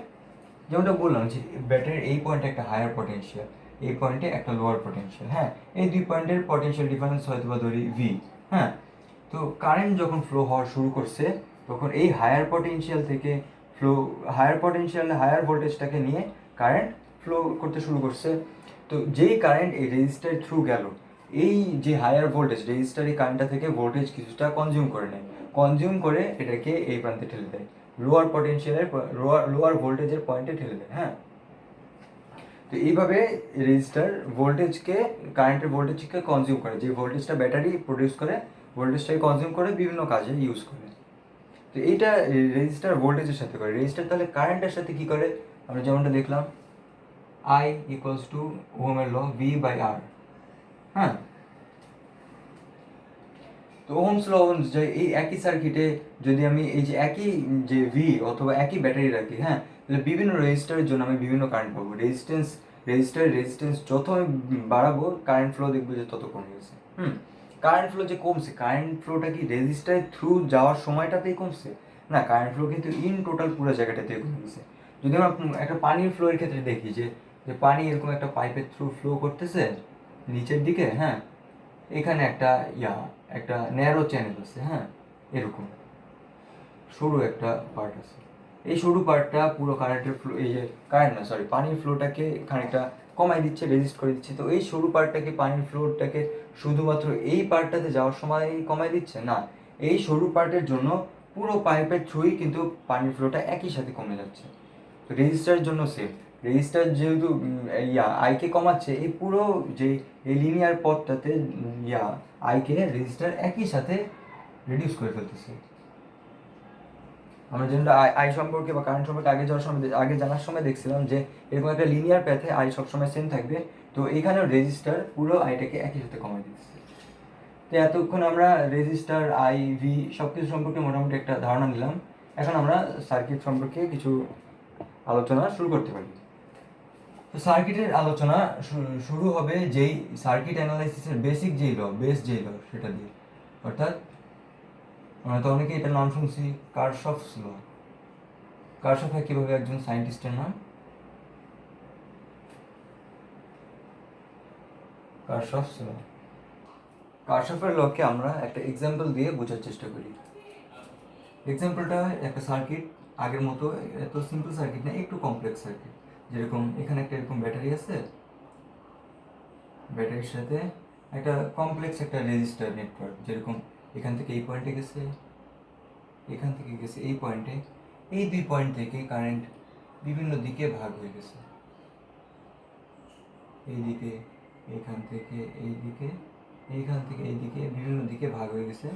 যেমনটা বললাম যে ব্যাটারির এই পয়েন্টে একটা হায়ার পটেনশিয়াল, এই পয়েন্টে একটা লোয়ার পটেনশিয়াল, হ্যাঁ, এই 2 পয়েন্টের পটেনশিয়াল ডিফারেন্স হয়তো বা ধরি ভি, হ্যাঁ। তো কারেন্ট যখন ফ্লো হওয়া শুরু করছে, তখন এই হায়ার পটেনশিয়াল থেকে ফ্লো, হায়ার পটেনশিয়াল হায়ার ভোল্টেজটাকে নিয়ে কারেন্ট ফ্লো করতে শুরু করছে। তো যেই কারেন্ট এই রেজিস্টার থ্রু গেল, এই যে হায়ার ভোল্টেজ রেজিস্টার এই কারেন্টটা থেকে ভোল্টেজ কিছুটা কনজিউম করে নেয়, কনজিউম করে এটাকে এই প্রান্তে ঠেলে দেয়, লোয়ার পটেনশিয়ালের লোয়ার ভোল্টেজের পয়েন্টে ঠেলে দেয়, হ্যাঁ। তো এইভাবে রেজিস্টার ভোল্টেজকে, কারেন্টের ভোল্টেজকে কনজিউম করে, যে ভোল্টেজটা ব্যাটারি প্রডিউস করে ভোল্টেজটাকে কনজিউম করে বিভিন্ন কাজে ইউজ করে। তো এইটা রেজিস্টার ভোল্টেজের সাথে করে, রেজিস্টার তাহলে কারেন্টের সাথে কি করে? আমরা যেমনটা দেখলাম আই ইকুয়ালস টু ওহমের ল ভি বাই আর, হ্যাঁ। তো ওহমস ল অনুযায়ী এই একই সার্কিটে যদি আমি এই যে একই যে ভি অথবা একই ব্যাটারি রাখি, হ্যাঁ, তাহলে বিভিন্ন রেজিস্টারের জন্য আমি বিভিন্ন কারেন্ট পাবো। রেজিস্টেন্স যত আমি বাড়াবো কারেন্ট ফ্লো দেখবো যে তত কমে গেছে। কারেন্ট ফ্লো যে কমছে, কারেন্ট ফ্লোটা কি রেজিস্টারের থ্রু যাওয়ার সময়টাতেই কমছে? না, কারেন্ট ফ্লো কিন্তু ইন টোটাল পুরো জায়গাটাতেই কমে গেছে। যদি আমরা একটা পানির ফ্লোয়ের ক্ষেত্রে দেখি যে যে পানি এরকম একটা পাইপের থ্রু ফ্লো করতেছে নিচের দিকে, হ্যাঁ, এখানে একটা একটা ন্যারো চ্যানেল আছে, হ্যাঁ, এরকম সরু একটা পার্ট আছে, এই সরু পার্টটা পুরো কারেন্টের ফ্লো, এই যে কারেন্ট না সরি পানির ফ্লোটাকে খানিকটা কমাই দিচ্ছে, রেজিস্ট করে দিচ্ছে। তো এই সরু পার্টটাকে, পানির ফ্লোটাকে শুধুমাত্র এই পার্টটাতে যাওয়ার সময় কমাই দিচ্ছে না, এই সরু পার্টের জন্য পুরো পাইপের থ্রুই কিন্তু পানির ফ্লোটা একই সাথে কমে যাচ্ছে। তো রেজিস্টারের জন্য সেম, রেজিস্টার যেহেতু আইকে কমাচ্ছে, এই পুরো যে এই লিনিয়ার পথটাতে আইকে রেজিস্টার একই সাথে রিডিউস করে ফেলতেছে। আমরা যেটা আই সম্পর্কে বা কারেন্ট সম্পর্কে আগে জানার সময় দেখছিলাম যে এরকম একটা লিনিয়ার প্যাথে আই সবসময় সেম থাকবে, তো এখানেও রেজিস্টার পুরো আইটাকে একই সাথে কমাই দিচ্ছে। তো এতক্ষণ আমরা রেজিস্টার, আই, ভি সব কিছু সম্পর্কে মোটামুটি একটা ধারণা নিলাম। এখন আমরা সার্কিট সম্পর্কে কিছু আলোচনা শুরু করতে পারি। তো সার্কিটের আলোচনা শুরু হবে যেই সার্কিট অ্যানালাইসিসের বেসিক যেই ল, যেই ল সেটা দিয়ে, অর্থাৎ আমরা তো অনেকে এটা নাম শুনছি কারশফস ল। কারশফ কীভাবে একজন সায়েন্টিস্টের নাম, কারশফস ল। কারশফের লকে আমরা একটা এক্সাম্পল দিয়ে বোঝার চেষ্টা করি। এক্সাম্পলটা একটা সার্কিট, আগের মতো এত সিম্পল সার্কিট না, একটু কমপ্লেক্স সার্কিট। যেরকম এখানে একটা এরকম ব্যাটারি আছে, ব্যাটারির সাথে একটা কমপ্লেক্স একটা রেজিস্টার নেটওয়ার্ক, যেরকম এখান থেকে এই পয়েন্টে গেছে, এখান থেকে গেছে এই পয়েন্টে, এই দুই পয়েন্ট থেকে কারেন্ট বিভিন্ন দিকে ভাগ হয়ে গেছে, এই দিকে, এইখান থেকে এই দিকে, এইখান থেকে এই দিকে, বিভিন্ন দিকে ভাগ হয়ে গেছে,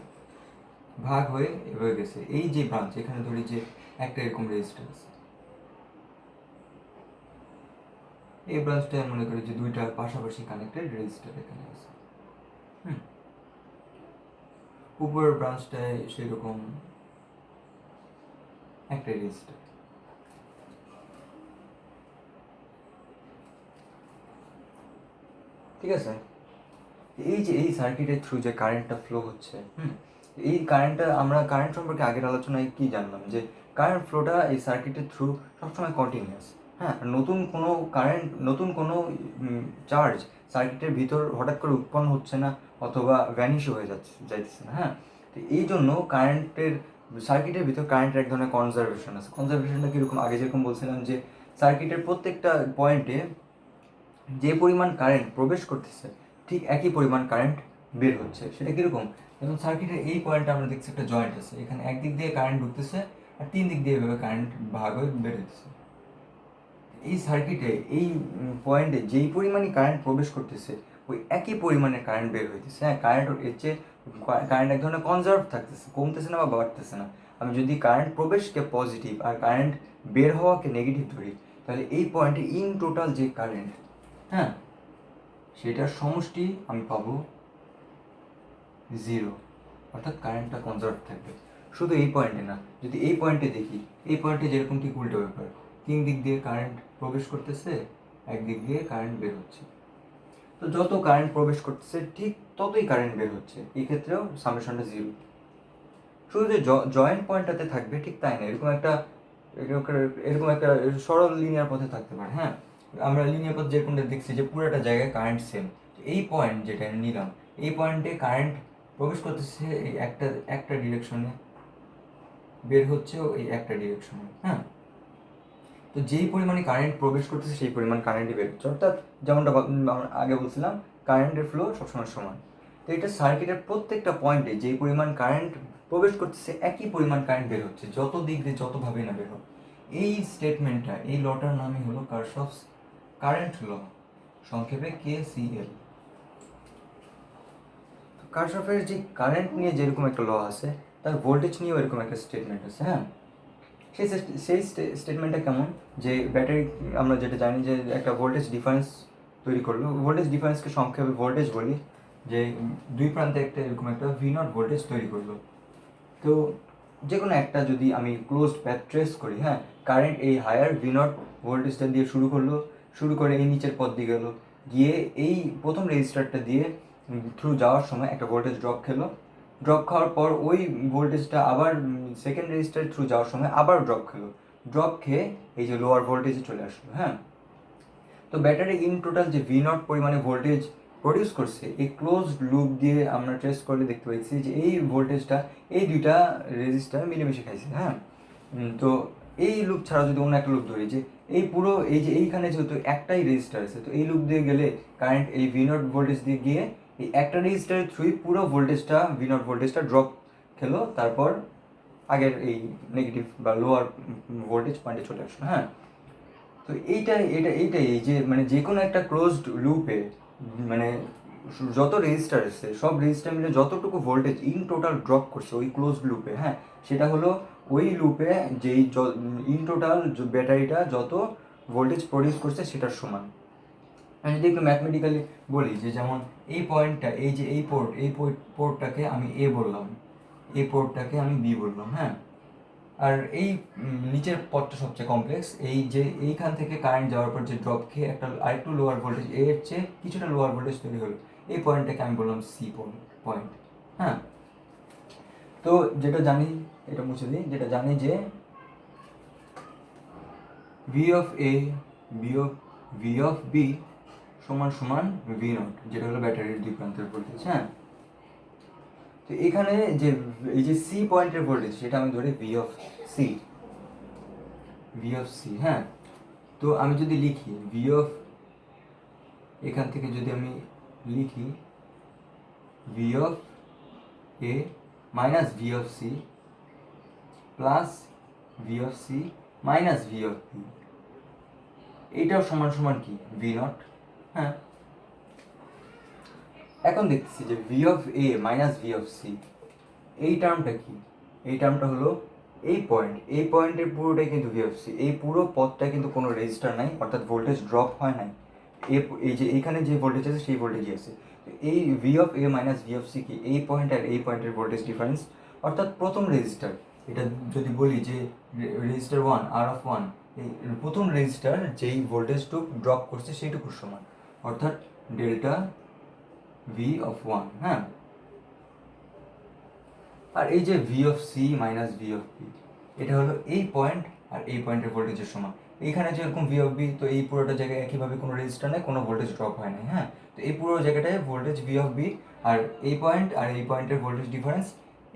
এই যে ব্রাঞ্চ, এখানে ধরি যে একটা এরকম রেজিস্টার আছে, এই ব্রাঞ্চটা মনে করি যে দুইটা পাশাপাশি কানেক্টেড রেজিস্টার এখানে আছে। উপরের ব্রাঞ্চটায় সেরকম একটা রেজিস্টার। ঠিক আছে, এই যে এই সার্কিটের থ্রু যে কারেন্টটা ফ্লো হচ্ছে, এই কারেন্টটা আমরা কারেন্ট সম্পর্কে আগের আলোচনায় কি জানলাম যে কারেন্ট ফ্লোটা এই সার্কিটের থ্রু সবসময় কন্টিনিউয়াস। হ্যাঁ, নতুন কোনো চার্জ সার্কিটের ভিতর হঠাৎ করে উৎপন্ন হচ্ছে না অথবা ভ্যানিশও হয়ে যাইতেছে না। হ্যাঁ, তো এই জন্য সার্কিটের ভিতর কারেন্টের এক ধরনের কনজারভেশন আছে। কনজারভেশনটা কীরকম, আগে যেরকম বলছিলাম যে সার্কিটের প্রত্যেকটা পয়েন্টে যে পরিমাণ কারেন্ট প্রবেশ করতেছে ঠিক একই পরিমাণ কারেন্ট বের হচ্ছে। সেটা কীরকম, যেমন সার্কিটের এই পয়েন্টে আমরা দেখছি একটা জয়েন্ট আছে, এখানে একদিক দিয়ে কারেন্ট ঢুকতেছে আর তিন দিক দিয়ে এভাবে কারেন্ট ভাগ হয়ে বের হচ্ছে। এই সার্কিটে এই পয়েন্টে যেই পরিমাণই কারেন্ট প্রবেশ করতেছে ওই একই পরিমাণে কারেন্ট বের হইতেছে। হ্যাঁ, কারেন্ট এক ধরনের কনজার্ভ থাকতেছে, কমতেছে না বা বাড়তেছে না। আমি যদি কারেন্ট প্রবেশকে পজিটিভ আর কারেন্ট বের হওয়াকে নেগেটিভ ধরি, তাহলে এই পয়েন্টে ইন টোটাল যে কারেন্ট, হ্যাঁ, সেটার সমষ্টি আমি পাবো 0, অর্থাৎ কারেন্টটা কনজার্ভ থাকবে। শুধু এই পয়েন্টে না, যদি এই পয়েন্টে দেখি, এই পয়েন্টে যেরকম ঠিক উল্টো ব্যাপার, তিন দিক দিয়ে কারেন্ট প্রবেশ করতেছে, একদিক দিয়ে কারেন্ট বের হচ্ছে। তো যত কারেন্ট প্রবেশ করতেছে ঠিক ততই কারেন্ট বের হচ্ছে, এই ক্ষেত্রেও সামেশনটা 0। শুধু যে জয়েন্ট পয়েন্টটাতে থাকবে ঠিক তাই না, এরকম একটা সরল লিনিয়ার পথে থাকতে পারে। হ্যাঁ, আমরা লিনিয়ার পথ যেরকমটা দেখছি যে পুরোটা জায়গায় কারেন্ট সেম। এই পয়েন্ট যেটা নিলাম, এই পয়েন্টে কারেন্ট প্রবেশ করতেছে এই একটা ডিরেকশনে, বের হচ্ছেও এই একটা ডিরেকশনে। হ্যাঁ, তো যেই পরিমাণে কারেন্ট প্রবেশ করতেছে সেই পরিমাণ কারেন্টই বের হচ্ছে, অর্থাৎ যেমনটা আগে বলছিলাম কারেন্টের ফ্লো সবসময় সমান। তো এটা সার্কিটের প্রত্যেকটা পয়েন্টে যেই পরিমাণ কারেন্ট প্রবেশ করতেছে একই পরিমাণ কারেন্ট বের হচ্ছে, যত দিক দিয়ে যতভাবেই না বের হোক। এই স্টেটমেন্টটা, এই লটার নামই হলো কারশফস কারেন্ট ল, সংক্ষেপে KCL। কারশফের যে কারেন্ট নিয়ে যেরকম একটা ল আছে, তার ভোল্টেজ নিয়েও এরকম একটা স্টেটমেন্ট আছে। হ্যাঁ, সেই স্টেটমেন্টটা কেমন, যে ব্যাটারি, আমরা যেটা জানি যে একটা ভোল্টেজ ডিফারেন্স তৈরি করলো, ভোল্টেজ ডিফারেন্সকে সংক্ষেপে ভোল্টেজ বলি, যে দুই প্রান্তে একটা এরকম একটা V0 ভোল্টেজ তৈরি করলো। তো যে কোনো একটা যদি আমি ক্লোজড প্যাথ ট্রেস করি, হ্যাঁ, কারেন্ট এই হায়ার V0 ভোল্টেজটা দিয়ে শুরু করে এই নিচের পথ দিয়ে গেলো, গিয়ে এই প্রথম রেজিস্টারটা দিয়ে থ্রু যাওয়ার সময় একটা ভোল্টেজ ড্রপ খাওয়ার পর ওই ভোল্টেজটা আবার সেকেন্ড রেজিস্টার থ্রু যাওয়ার সময় আবার ড্রপ খেয়ে এই যে লোয়ার ভোল্টেজে চলে আসলো। হ্যাঁ, তো ব্যাটারি ইন টোটাল যে V0 পরিমাণে ভোল্টেজ প্রডিউস করছে, এই ক্লোজ লুপ দিয়ে আমরা ট্রেস করলে দেখতে পাচ্ছি যে এই ভোল্টেজটা এই দুইটা রেজিস্টার মিলেমিশে খাইছে। হ্যাঁ, তো এই লুপ ছাড়া যদি অন্য একটা লুপ ধরি, যে এই পুরো এই যে এইখানে যেহেতু একটাই রেজিস্টার আছে, তো এই লুপ দিয়ে গেলে কারেন্ট এই V0 ভোল্টেজ দিয়ে গিয়ে এই একটা রেজিস্টারের থ্রুই পুরো V0 ভোল্টেজটা ড্রপ খেলো, তারপর আগের এই নেগেটিভ বা লোয়ার ভোল্টেজ পয়েন্টে চলে আসলো। হ্যাঁ, তো এইটাই এই যে মানে যে কোনো একটা ক্লোজড লুপে মানে যত রেজিস্টার আছে সব রেজিস্টার মিলে যতটুকু ভোল্টেজ ইন টোটাল ড্রপ করছে ওই ক্লোজড লুপে, হ্যাঁ, সেটা হলো ওই লুপে যেই ইন টোটাল ব্যাটারিটা যত ভোল্টেজ প্রডিউস করছে সেটার সমান। আমি যদি একটু ম্যাথমেটিক্যালি বলি, যে যেমন এই পয়েন্টটা, এই যে এই পোর্টটাকে আমি A বললাম, এই পোর্টটাকে আমি B বললাম। হ্যাঁ, আর এই নিচের পথটা সবচেয়ে কমপ্লেক্স। এই যে এইখান থেকে কারেন্ট যাওয়ার পর যে ড্রপ খেয়ে একটা আরেকটু লোয়ার ভোল্টেজ, এর চেয়ে কিছুটা লোয়ার ভোল্টেজ তৈরি হলো, এই পয়েন্টটাকে আমি বললাম সি পয়েন্ট। হ্যাঁ, তো যেটা জানি, এটা মুছে দিই, যেটা জানি যে V of A V of B সমান সমান ভি নট, যেটা হলো ব্যাটারির দুই প্রান্তের ভোল্টেজ। হ্যাঁ, তো এখানে যে এই যে সি পয়েন্টের ভোল্টেজ সেটা আমি ধরি ভি অফ সি। হ্যাঁ, তো আমি যদি লিখি ভি অফ, এখান থেকে যদি আমি লিখি V of A minus V of C plus V of C minus V of B, এইটাও সমান সমান কি ভি নট। হ্যাঁ, এখন দেখতেছি যে V of A minus V of C, এই টার্মটা কি? এই টার্মটা হলো এই পয়েন্টের পুরোটাই কিন্তু ভি অফ সি। এই পুরো পথটা কিন্তু কোনো রেজিস্টার নাই, অর্থাৎ ভোল্টেজ ড্রপ হয় নাই। এই যে এইখানে যে ভোল্টেজ আছে সেই ভোল্টেজই আছে। এই V of A minus V of C কি? এই পয়েন্ট আর এই পয়েন্টের ভোল্টেজ ডিফারেন্স, অর্থাৎ প্রথম রেজিস্টার, এটা যদি বলি যে রেজিস্টার 1 আর অফ 1, এই প্রথম রেজিস্টার যেই ভোল্টেজটুকু ড্রপ করছে সেইটুকুর সমান, অর্থাৎ ডেল্টা ভি অফ 1। হ্যাঁ, আর এই যে V of C minus V of B, এটা হলো এই পয়েন্ট আর এই পয়েন্টের ভোল্টেজের সমান। এইখানে যেরকম ভি অফ বি, তো এই পুরোটা জায়গায় একইভাবে কোনো রেজিস্টার নেই, কোনো ভোল্টেজ ড্রপ হয় না। হ্যাঁ, তো এই পুরো জায়গাটায় ভোল্টেজ ভি অফ বি, আর এই পয়েন্টের ভোল্টেজ ডিফারেন্স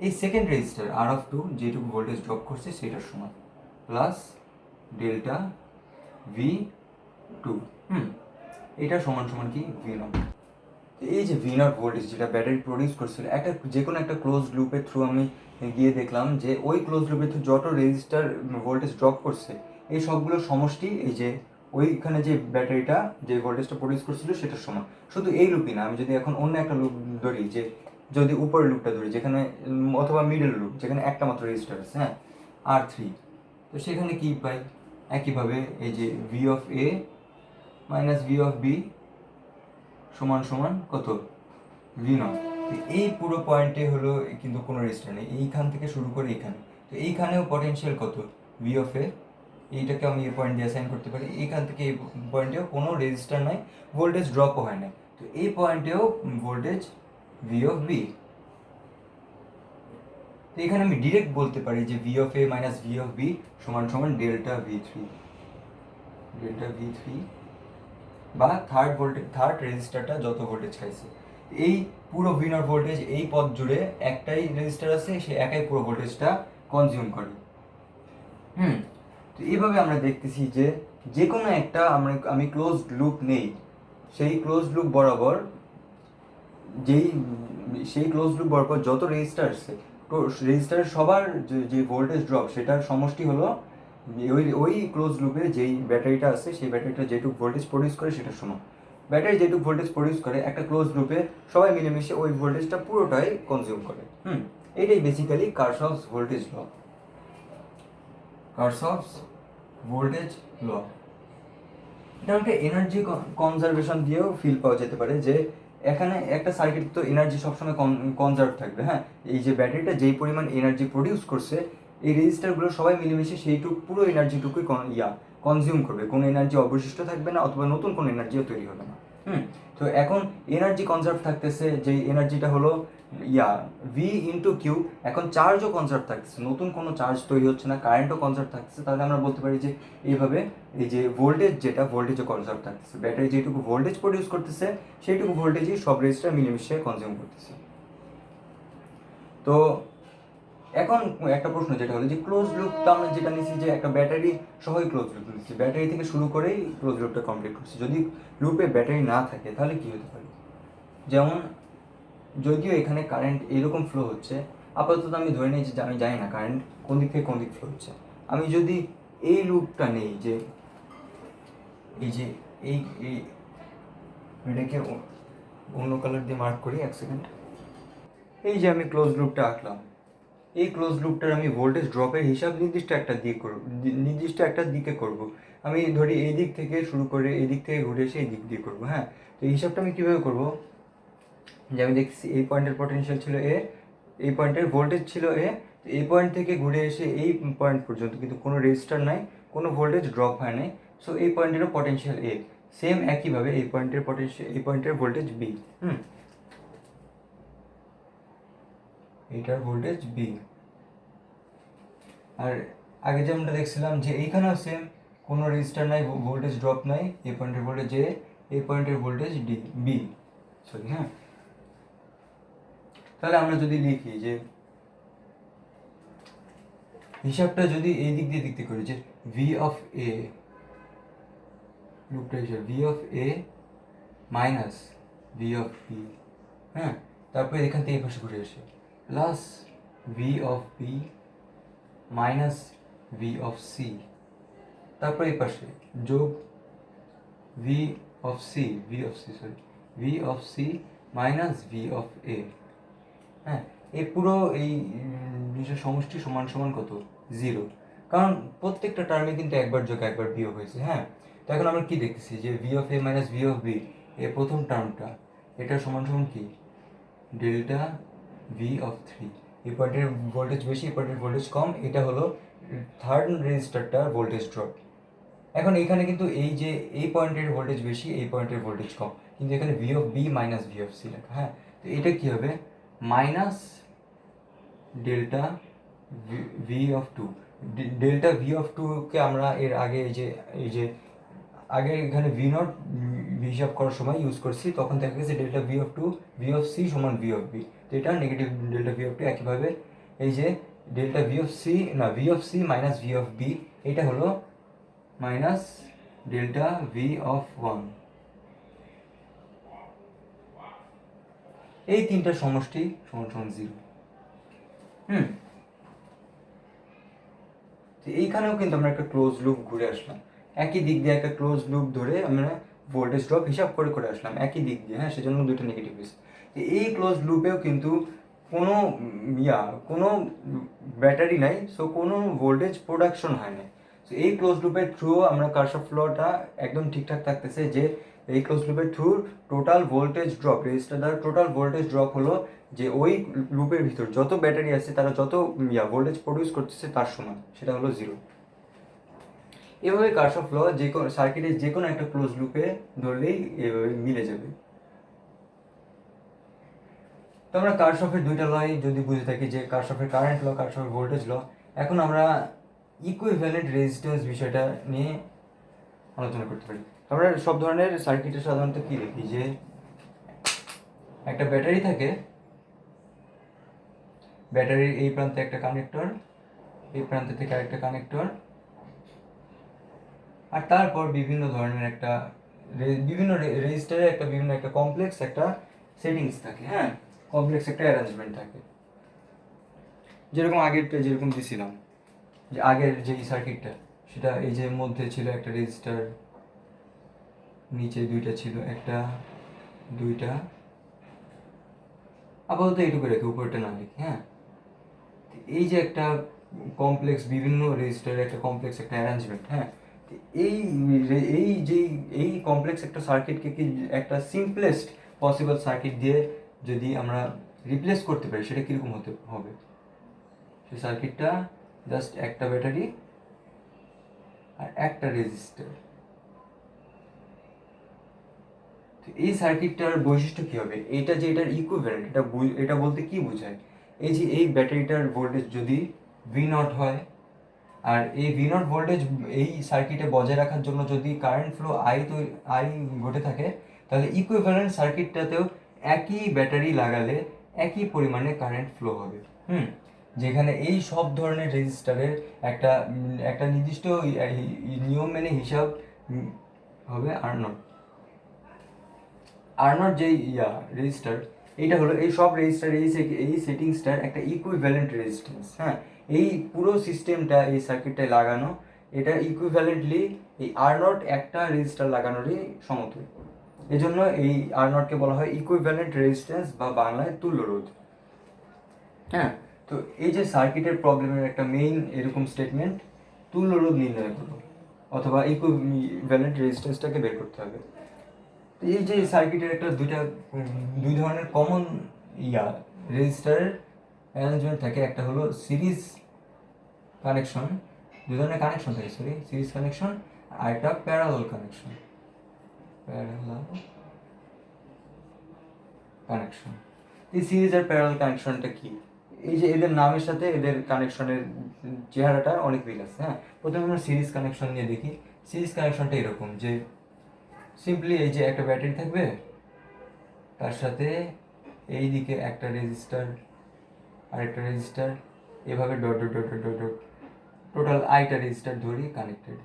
এই সেকেন্ড রেজিস্টার আর অফ 2 যেটুকু ভোল্টেজ ড্রপ করছে সেটার সমান, প্লাস ডেল্টা ভি 2। এটা সমান সমান কি ভি নট। এই যে ভি নট ভোল্টেজ যেটা ব্যাটারি প্রডিউস করছিল, একটা যে কোনো একটা ক্লোজ লুপের থ্রু আমি গিয়ে দেখলাম যে ওই ক্লোজ লুপের থ্রু যত রেজিস্টার ভোল্টেজ ড্রপ করছে এই সবগুলোর সমষ্টি এই যে ওইখানে যে ব্যাটারিটা যে ভোল্টেজটা প্রডিউস করছিল সেটার সমান। শুধু এই লুপই না, আমি যদি এখন অন্য একটা লুপ ধরি, যে যদি উপরের লুপটা ধরি যেখানে, অথবা মিডল লুপ যেখানে একটা মাত্র রেজিস্টার আছে, হ্যাঁ, R3, তো সেখানে কি পাই? একইভাবে এই যে V of A minus V of B সমান সমান কত? V naught. এই পুরো পয়েন্টে হলো কিন্তু কোনো রেজিস্টার নেই, এইখান থেকে শুরু করে এইখানে। তো এইখানেও পটেনশিয়াল কত? ভি অফ এ, এইটাকে আমি এই পয়েন্ট দিয়ে অ্যাসাইন করতে পারি। এইখান থেকে এই পয়েন্টেও কোনো রেজিস্টার নাই, ভোল্টেজ ড্রপও হয় না, তো এই পয়েন্টেও ভোল্টেজ ভি অফ বি। তো এখানে আমি ডিরেক্ট বলতে পারি যে V of A minus V of B সমান সমান ডেল্টা ভি থ্রি, বা থার্ড রেজিস্টারটা যত ভোল্টেজ খাইছে। এই পুরো ভি নট ভোল্টেজ এই পথ জুড়ে একটাই রেজিস্টার আছে, সে একাই পুরো ভোল্টেজটা কনজিউম করে। তো এইভাবে আমরা দেখতেছি যে যে কোনো একটা আমি ক্লোজড লুপ নেই, সেই ক্লোজড লুপ বরাবর যত রেজিস্টার আছে, তো রেজিস্টারের সবার যে ভোল্টেজ ড্রপ সেটার সমষ্টি হলো ওই ক্লোজ লুপে যেই ব্যাটারিটা আছে সেই ব্যাটারিটা যেটুকু ভোল্টেজ প্রডিউস করে সেটার সমান। ব্যাটারি যেটুকু ভোল্টেজ প্রডিউস করে একটা ক্লোজ লুপে সবাই মিলেমিশে ওই ভোল্টেজটা পুরোটাই কনজিউম করে। এটাই বেসিক্যালি কারশফস ভোল্টেজ ল। এটা একটা এনার্জি কনজারভেশন দিয়েও ফিল পাওয়া যেতে পারে, যে এখানে একটা সার্কিট তো এনার্জি সবসময় কনজার্ভ থাকবে। হ্যাঁ, এই যে ব্যাটারিটা যেই পরিমাণ এনার্জি প্রডিউস করছে, এই রেজিস্টারগুলো সবাই মিলেমিশে সেইটুকু পুরো এনার্জিটুকুই কনজিউম করবে, কোনো এনার্জি অবশিষ্ট থাকবে না, অথবা নতুন কোনো এনার্জিও তৈরি হবে না। তো এখন এনার্জি কনজার্ভ থাকতেছে, যেই এনার্জিটা হলো ভি ইন্টু কিউ। এখন চার্জও কনজার্ভ থাকতেছে, নতুন কোনো চার্জ তৈরি হচ্ছে না, কারেন্টও কনজার্ভ থাকতেছে। তাহলে আমরা বলতে পারি যে এইভাবে এই যে ভোল্টেজও কনজার্ভ থাকতেছে, ব্যাটারি যেটুকু ভোল্টেজ প্রডিউস করতেছে সেইটুকু ভোল্টেজই সব রেজিস্টার মিলেমিশে কনজিউম করতেছে। তো এখন একটা প্রশ্ন যেটা হলো যে ক্লোজ লুপটা আমরা যেটা নিচ্ছি, যে একটা ব্যাটারি সহই ক্লোজ লুপ নিচ্ছি, ব্যাটারি থেকে শুরু করেই ক্লোজ লুপটা কমপ্লিট করছি। যদি লুপে ব্যাটারি না থাকে তাহলে কী হতে পারে? যেমন যদিও এখানে কারেন্ট এরকম ফ্লো হচ্ছে, আপাতত আমি ধরে নিই যে আমি জানি না কারেন্ট কোন দিক থেকে কোন দিক ফ্লো হচ্ছে। আমি যদি এই লুপটা নেই, যে এই যে এই এটাকে অন্য কালার দিয়ে মার্ক করি, এক সেকেন্ড। এই যে আমি ক্লোজ লুপটা আঁকলাম, এই ক্লোজ লুপটার আমি ভোল্টেজ ড্রপের হিসাব নির্দিষ্ট একটা দিকে করব। আমি ধরি এই দিক থেকে শুরু করে এই দিক থেকে ঘুরে এসে এই দিক দিয়ে করবো। হ্যাঁ, তো এই হিসাবটা আমি কীভাবে করবো? যে আমি দেখছি এই পয়েন্টের পটেনশিয়াল ছিল এ, এই পয়েন্টের ভোল্টেজ ছিল এ, তো এই পয়েন্ট থেকে ঘুরে এসে এই পয়েন্ট পর্যন্ত কিন্তু কোনো রেজিস্টার নাই, কোনো ভোল্টেজ ড্রপ হয় নাই। সো এই পয়েন্টেরও পটেনশিয়াল এ, সেম একইভাবে এই পয়েন্টের পটেনশিয়াল, এই পয়েন্টের ভোল্টেজ বি। এইটার ভোল্টেজ বি। আর আগে যেমনটা দেখছিলাম যে এইখানেও সেম, কোনো রেজিস্টার নাই, ভোল্টেজ ড্রপ নাই, এই পয়েন্টের ভোল্টেজ এ, এই পয়েন্টের ভোল্টেজ ডি বি, সরি হ্যাঁ। তাহলে আমরা যদি লিখি যে হিসাবটা যদি এই দিক দিয়ে দেখতে করি যে ভি অফ এ, লুপটা হিসাব V of A minus V of B, হ্যাঁ, তারপরে এখান থেকে এই পাশে ঘুরে আসে plus V of B minus V of C, তারপরে এই পাশে যোগ V of C, V of C minus V of A, হ্যাঁ। এই পুরো এই জিনিসের সমষ্টি সমান সমান কত? 0, কারণ প্রত্যেকটা টার্মে কিন্তু একবার যোগ একবার বিয়োগ হয়েছে, হ্যাঁ। তো এখন আমরা কি দেখতেছি যে V of A minus V of B, এই প্রথম টার্মটা, এটা সমান সমান কি? Delta V of 3। এই পয়েন্টের ভোল্টেজ বেশি, এই পয়েন্টের ভোল্টেজ কম, এটা হলো থার্ড রেজিস্টারটার ভোল্টেজ ড্রপ। এখন এখানে কিন্তু এই যে এই পয়েন্টের ভোল্টেজ বেশি, এই পয়েন্টের ভোল্টেজ কম, কিন্তু এখানে V of B minus V of C লেখা, হ্যাঁ। তো এটা কি হবে? Minus delta V of two. Delta V of টুকে আমরা এর আগে এই যে আগে এখানে ভি নট হিসাব করার সময় ইউজ করছি, তখন দেখা গেছে delta V of two V of C সমান ভি অফ বি। তো এটা negative delta V of two. একইভাবে এই যে ডেল্টা ভি অফ সি না V of C minus V of B, এটা হলো minus delta V of one. এই তিনটা সমষ্টি সমান সমান 0। তো এইখানেও কিন্তু আমরা একটা ক্লোজ লুপ ঘুরে আসলাম, একই দিক দিয়ে একটা ক্লোজ লুপ ধরে আমরা ভোল্টেজ ড্রপ হিসাব করে করে আসলাম একই দিক দিয়ে, হ্যাঁ। সেজন্য দুটো নেগেটিভ হয়েছে। এই ক্লোজ লুপেও কিন্তু কোনো কোনো ব্যাটারি নাই, সো কোনো ভোল্টেজ প্রোডাকশন হয় না। সো এই ক্লোজ লুপের থ্রু আমরা কারশফ লটা একদম ঠিকঠাক থাকতেছে যে এই ক্লোজ লুপের through total voltage drop, register দ্বারা টোটাল ভোল্টেজ ড্রপ হলো যে ওই লুপের ভিতর যত ব্যাটারি আছে তারা যত ভোল্টেজ প্রডিউস করতেছে তার সমান, সেটা হলো 0। এভাবে কারশফ ল যে কোনো সার্কিটের যে কোনো একটা ক্লোজ লুপে ধরলেই এভাবে মিলে যাবে। তো আমরা কারশফের দুইটা লই যদি বুঝে থাকি, যে কারশফের কারেন্ট ল, কারশফের ভোল্টেজ ল, এখন আমরা ইকুইভ্যালেন্ট রেজিস্ট্যান্স বিষয়টা নিয়ে আলোচনা করতে পারি। আমরা সব ধরনের সার্কিটে সাধারণত কি দেখি যে একটা ব্যাটারি থাকে, ব্যাটারির এই প্রান্তে একটা কানেক্টর, এই প্রান্ত থেকে আরেকটা কানেক্টর, আর তারপর বিভিন্ন ধরনের একটা বিভিন্ন রেজিস্টারের একটা বিভিন্ন একটা কমপ্লেক্স একটা সেটিংস থাকে, হ্যাঁ, কমপ্লেক্স একটা অ্যারেঞ্জমেন্ট থাকে। যেরকম আগেরটা যেরকম দিছিলাম, যে আগের যে সার্কিটটা, সেটা এই যে মধ্যে ছিল একটা রেজিস্টার, নিচে দুইটা ছিল, একটা দুইটা, আপাতত এইটুকু রেখে উপরটা না লিখি, হ্যাঁ। এই যে একটা কমপ্লেক্স, বিভিন্ন রেজিস্টারের একটা কমপ্লেক্স একটা অ্যারেঞ্জমেন্ট, হ্যাঁ। এই এই যে এই কমপ্লেক্স একটা সার্কিটকে কি একটা সিম্পলেস্ট পসিবল সার্কিট দিয়ে যদি আমরা রিপ্লেস করতে পারি, সেটা কীরকম হতে হবে? সেই সার্কিটটা জাস্ট একটা ব্যাটারি আর একটা রেজিস্টার। এই সার্কিটটার বৈশিষ্ট্য কী হবে? এটা যে এটার ইকুইভ্যালেন্ট, এটা বলতে কি বোঝায়? এই যে এই ব্যাটারিটার ভোল্টেজ যদি ভি নট হয়, আর এই ভি নট ভোল্টেজ এই সার্কিটে বজায় রাখার জন্য যদি কারেন্ট ফ্লো আই ঘটে থাকে, তাহলে ইকুইভ্যালেন্ট সার্কিটটাতেও একই ব্যাটারি লাগালে একই পরিমাণে কারেন্ট ফ্লো হবে, যেখানে এই সব ধরনের রেজিস্টারের একটা একটা নির্দিষ্ট নিয়ম মেনে হিসাব হবে আর নট যেই রেজিস্টার, এইটা হলো এই সব রেজিস্টার এই সেটিংসটার একটা ইকুইভ্যালেন্ট রেজিস্ট্যান্স, হ্যাঁ। এই পুরো সিস্টেমটা এই সার্কিটটায় লাগানো, এটা ইকুইভ্যালেন্টলি এই আর নট একটা রেজিস্টার লাগানোরই সমতুল্য। এজন্য এই আর নটকে বলা হয় ইকুইভ্যালেন্ট রেজিস্ট্যান্স বা বাংলায় তুল্য রোধ, হ্যাঁ। তো এই যে সার্কিটের প্রবলেমের একটা মেইন এরকম স্টেটমেন্ট, তুল্য রোধ নির্ণয় করো অথবা ইকুইভ্যালেন্ট রেজিস্ট্যান্সটাকে বের করতে হবে। এই যে সার্কিটের একটা দুই ধরনের কমন রেজিস্টারের অ্যারেঞ্জমেন্ট থাকে, একটা হলো সিরিজ কানেকশন, দু ধরনের কানেকশন থাকে, সিরিজ কানেকশন আর একটা প্যারালাল কানেকশন। এই সিরিজ আর প্যারালাল কানেকশনটা কি? এই যে এদের নামের সাথে এদের কানেকশনের চেহারাটা অনেক মিল আছে। হ্যাঁ, প্রথমে আমরা সিরিজ কানেকশন নিয়ে দেখি। সিরিজ কানেকশনটা এরকম যে সিম্পলি এই যে একটা ব্যাটারি থাকবে, তার সাথে এই দিকে একটা রেজিস্টার আর একটা রেজিস্টার, এভাবে dot dot dot dot dot total আইটা রেজিস্টার ধরি কানেক্টেড।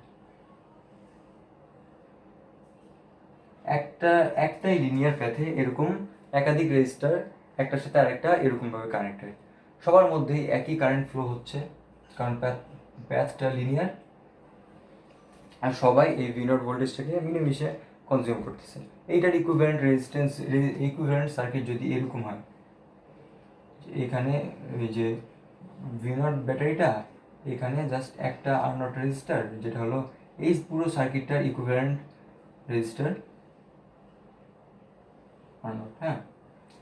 একটাই লিনিয়ার প্যাথে এরকম একাধিক রেজিস্টার একটার সাথে আরেকটা এরকমভাবে কানেক্টেড, সবার মধ্যেই একই কারেন্ট ফ্লো হচ্ছে কারণ প্যাথটা লিনিয়ার, আর সবাই এই V0 ভোল্টেজটাকে মিলেমিশে কনজিউম করতেছে। এইটার ইকুইভ্যালেন্ট রেজিস্ট্যান্স, ইকুইভ্যালেন্ট সার্কিট যদি এরকম হয়, এখানে এই যে V0 ব্যাটারিটা, এখানে জাস্ট একটা R0 রেজিস্টার, যেটা হলো এই পুরো সার্কিটটার ইকুইভ্যালেন্ট রেজিস্টার R0। হ্যাঁ,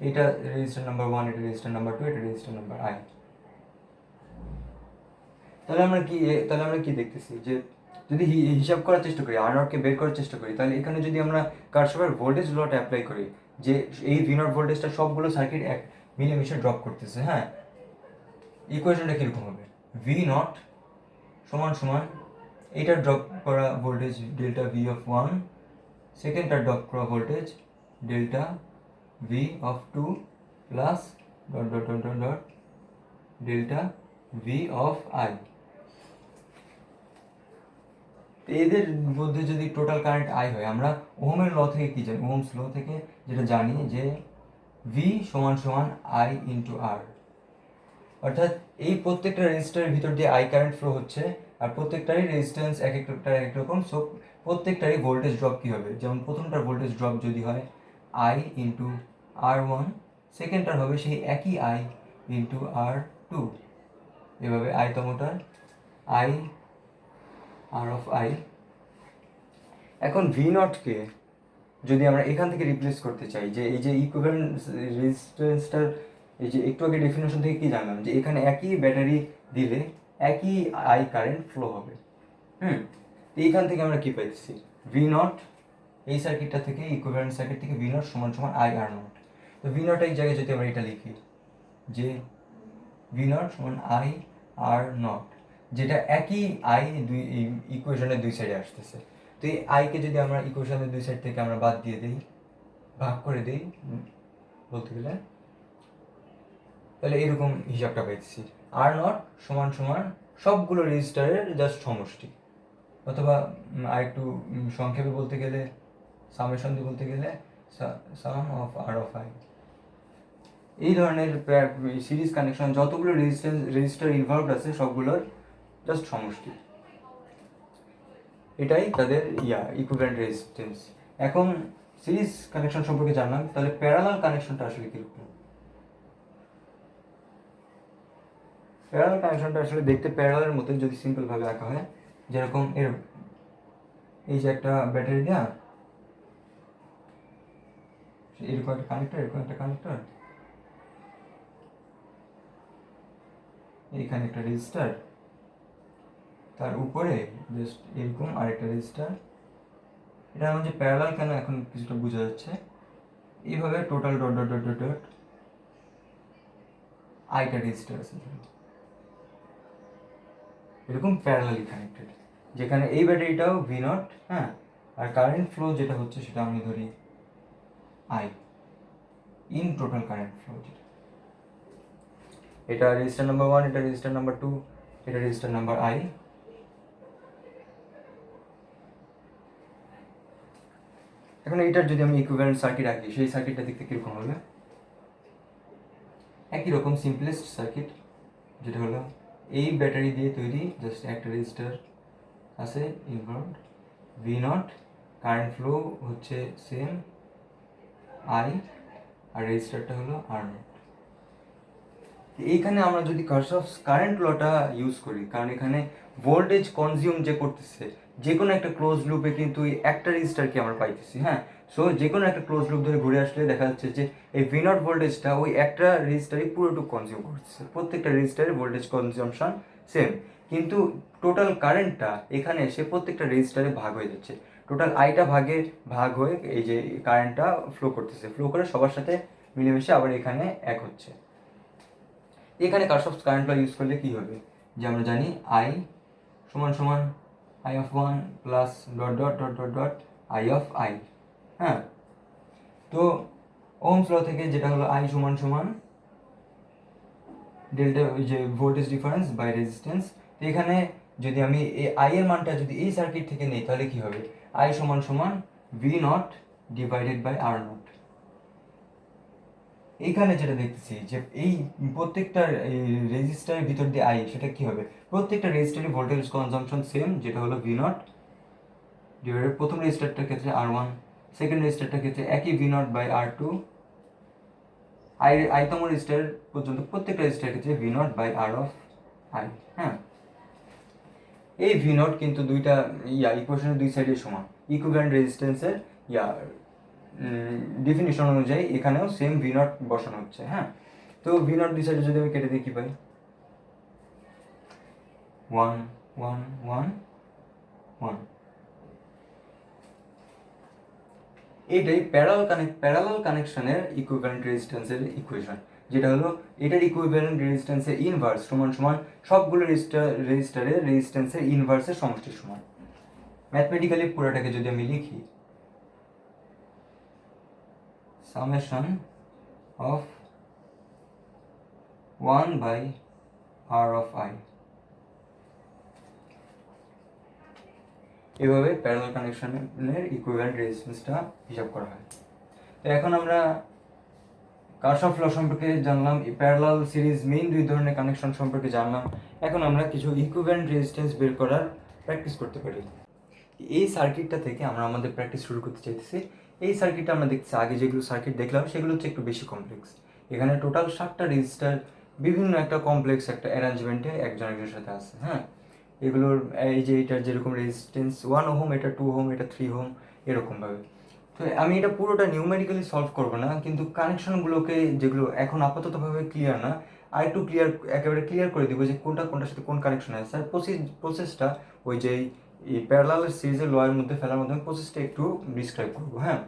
এটা রেজিস্টার নাম্বার 1, এটা রেজিস্টার নাম্বার 2, এটা রেজিস্টার নাম্বার I। তাহলে আমরা কি দেখতেছি যে যদি হিসাব করার চেষ্টা করি, R0কে বের করার চেষ্টা করি, তাহলে এখানে যদি আমরা কারশফের ভোল্টেজ লটা অ্যাপ্লাই করি, যে এই V0 ভোল্টেজটা সবগুলো সার্কিট এক মিলেমিশে ড্রপ করতেছে। হ্যাঁ, ইকুয়েশনটা কীরকম হবে? V0 সমান সমান এটা ড্রপ করা ভোল্টেজ ডেল্টা V অফ 1, সেকেন্ডটা ড্রপ করা voltage delta V of 2 plus dot dot dot dot dot delta V of I। এদের মধ্যে যদি টোটাল কারেন্ট I হয়, আমরা ওহমের ল থেকে কি জানি? ওহমস ল থেকে যেটা জানি যে V সমান সমান I ইন্টু R, অর্থাৎ এই প্রত্যেকটা রেজিস্টারের ভিতর দিয়ে I কারেন্ট ফ্লো হচ্ছে, আর প্রত্যেকটারই রেজিস্ট্যান্স এক একটা এক রকম, সো প্রত্যেকটারই ভোল্টেজ ড্রপ কী হবে? যেমন প্রথমটার ভোল্টেজ ড্রপ যদি হয় I ইন্টু R1, সেকেন্ডটার হবে সেই একই I ইন্টু R2, এভাবে I তমটার I R of I। এখন V0কে যদি আমরা এখান থেকে রিপ্লেস করতে চাই, যে এই যে ইকুইভ্যালেন্ট রেজিস্ট্যান্সটার, এই যে একটু আগে ডেফিনেশন থেকে কি জানলাম যে এখানে একই ব্যাটারি দিলে একই I কারেন্ট ফ্লো হবে। এইখান থেকে আমরা কি পাইছি? V0 এই সার্কিটটা থেকে, ইকুইভ্যালেন্ট সার্কিট থেকে V0 সমান সমান I R0। তো V0 এই জায়গায় যদি আমরা এটা লিখি যে V0 সমান I R0, যেটা একই I দুই ইকুয়েশনের দুই সাইডে আসতেছে। তো এই আইকে যদি আমরা ইকুয়েশনের দুই সাইড থেকে আমরা বাদ দিয়ে দিই, ভাগ করে দিই বলতে গেলে, তাহলে এরকম হিসাবটা পাইছি, R0 সমান সমান সবগুলো রেজিস্টারের জাস্ট সমষ্টি, অথবা আর একটু সংক্ষেপে বলতে গেলে, সামেশন দিয়ে বলতে গেলে সাম অফ R অফ I। এই ধরনের সিরিজ কানেকশন যতগুলো রেজিস্টার ইনভলভড আছে সবগুলোর জাস্ট সমষ্টি, এটাই তাদের ইকুইভ্যালেন্ট রেজিস্ট্যান্স। এখন সিরিজ কানেকশন সম্পর্কে জানলাম, তাহলে প্যারালাল কানেকশনটা আসলে কীরকম? প্যারালাল কানেকশনটা আসলে দেখতে প্যারালালের মতো যদি সিম্পলভাবে আঁকা হয়, যেরকম এই যে একটা ব্যাটারি দেওয়া, এরকম একটা কানেক্টর, এরকম একটা কানেক্টর, এইখানে একটা রেজিস্টার, তার উপরে জাস্ট এরকম আরেকটা রেজিস্টার। এটা আমার যে প্যারালাল কেন এখন কিছুটা বোঝা যাচ্ছে, এইভাবে total dot dot dot dot dot আইটা রেজিস্টার আছে এরকম প্যারালালি কানেক্টেড, যেখানে এই ব্যাটারিটাও V0, হ্যাঁ, আর কারেন্ট ফ্লো যেটা হচ্ছে সেটা আমি ধরি I in total current flow, যেটা এটা রেজিস্টার নাম্বার 1, এটা রেজিস্টার নাম্বার 2, এটা রেজিস্টার নাম্বার I। এখন এইটার যদি আমি ইকুইভ্যালেন্ট সার্কিট আঁকি, সেই সার্কিটটা দেখতে কীরকম হবে? একই রকম সিম্পলেস্ট সার্কিট, যেটা হলো এই ব্যাটারি দিয়ে তৈরি, জাস্ট একটা রেজিস্টার আছে ইনভলভড, V0, কারেন্ট ফ্লো হচ্ছে সেম I, আর রেজিস্টারটা হলো R0। এইখানে আমরা যদি কারশফস কারেন্ট লটা ইউজ করি, কারণ এখানে ভোল্টেজ কনজিউম যে করতেছে যে কোনো একটা ক্লোজ লুপে কিন্তু এই একটা রেজিস্টারকে আমরা পাইতেছি, হ্যাঁ। সো যে কোনো একটা ক্লোজ লুপ ধরে ঘুরে আসলে দেখা যাচ্ছে যে এই ভি নট ভোল্টেজটা ওই একটা রেজিস্টারই পুরোটুকু কনজিউম করতেছে, প্রত্যেকটা রেজিস্টারের ভোল্টেজ কনজিউমশন সেম, কিন্তু টোটাল কারেন্টটা এখানে এসে প্রত্যেকটা রেজিস্টারে ভাগ হয়ে যাচ্ছে, টোটাল আইটা ভাগ হয়ে এই যে কারেন্টটা ফ্লো করতেছে, ফ্লো করে সবার সাথে মিলেমিশে আবার এখানে এক হচ্ছে। এখানে কারশফস কারেন্ট ল ইউজ করলে কি হবে, যে আমরা জানি আই সমান সমান I of one plus dot dot dot dot dot I of I, হ্যাঁ। তো ওহমস ল থেকে যেটা হলো আই সমান সমান ডেল্টা, যে ভোল্টেজ ডিফারেন্স বাই রেজিস্ট্যান্স। তো এখানে যদি আমি এই আই এর মানটা যদি এই সার্কিট থেকে নিই তাহলে কি হবে, আই সমান সমান V naught divided by R naught. এইখানে যেটা দেখতেছি যে এই প্রত্যেকটা রেজিস্টারের ভিতর দিয়ে আই, সেটা কি হবে, প্রত্যেকটা রেজিস্টারের ভোল্টেজ কনজাম্পশন সেম, যেটা হলো ভি নট ডিভাইডেড, প্রথম রেজিস্টারটার ক্ষেত্রে আর ওয়ান, সেকেন্ড রেজিস্টারটার ক্ষেত্রে একই V naught by R two, আইতম রেজিস্টার পর্যন্ত প্রত্যেকটা রেজিস্টারের ক্ষেত্রে V naught by R of I, হ্যাঁ। এই ভি নট কিন্তু দুইটা ইকুয়েশনের দুই সাইডে সমান, ইকুইভ্যালেন্ট রেজিস্ট্যান্সের ডেফিনিশন অনুযায়ী এখানেও সেম ভি নট বসানো হচ্ছে, হ্যাঁ। তো ভি নট দুই সাইডে যদি আমি কেটে দিই কি পাই, 1 1 1 1। এইটাই প্যারালাল কানেকশনের ইকুইভ্যালেন্ট রেজিস্ট্যান্সের ইকুয়েশন, যেটা হলো এটার ইকুইভ্যালেন্ট রেজিস্ট্যান্সের ইনভার্স সমান সমান সবগুলো রেজিস্টারের রেজিস্ট্যান্সের ইনভার্সের সমষ্টির সমান। ম্যাথমেটিক্যালি পুরোটাকে যদি আমি লিখি, summation of 1 by R of I, এভাবে প্যারালাল কানেকশনের ইকুইভ্যালেন্ট রেজিস্ট্যান্সটা হিসাব করা হয়। তো এখন আমরা কারশফ ল সম্পর্কে জানলাম, প্যারালাল সিরিজ মেইন দুই ধরনের কানেকশন সম্পর্কে জানলাম। এখন আমরা কিছু ইকুইভ্যালেন্ট রেজিস্ট্যান্স বের করার প্র্যাকটিস করতে পারি। এই সার্কিটটা থেকে আমরা আমাদের প্র্যাকটিস শুরু করতে চাইতেছি। এই সার্কিটটা আমরা দেখছি আগে যেগুলো সার্কিট দেখলাম সেগুলো হচ্ছে একটু বেশি কমপ্লেক্স। এখানে টোটাল 7টা রেজিস্টার বিভিন্ন একটা কমপ্লেক্স একটা অ্যারেঞ্জমেন্টে একজন একজনের সাথে আছে, হ্যাঁ। এগুলোর এই যে এটার যেরকম রেজিস্ট্যান্স 1 ওহম, এটা 2 ওহম, এটা 3 ওহম, এরকমভাবে। তো আমি এটা পুরোটা নিউমেরিক্যালি সলভ করবো না, কিন্তু কানেকশনগুলোকে যেগুলো এখন আপাততভাবে ক্লিয়ার না, আর একটু একেবারে ক্লিয়ার করে দিব যে কোনটার সাথে কোন কানেকশন আছে। আর প্রসেসটা ওই যে এই প্যারালাল সিরিজের লয়ের মধ্যে ফেলার মাধ্যমে প্রসেসটা একটু ডিসক্রাইব করবো, হ্যাঁ।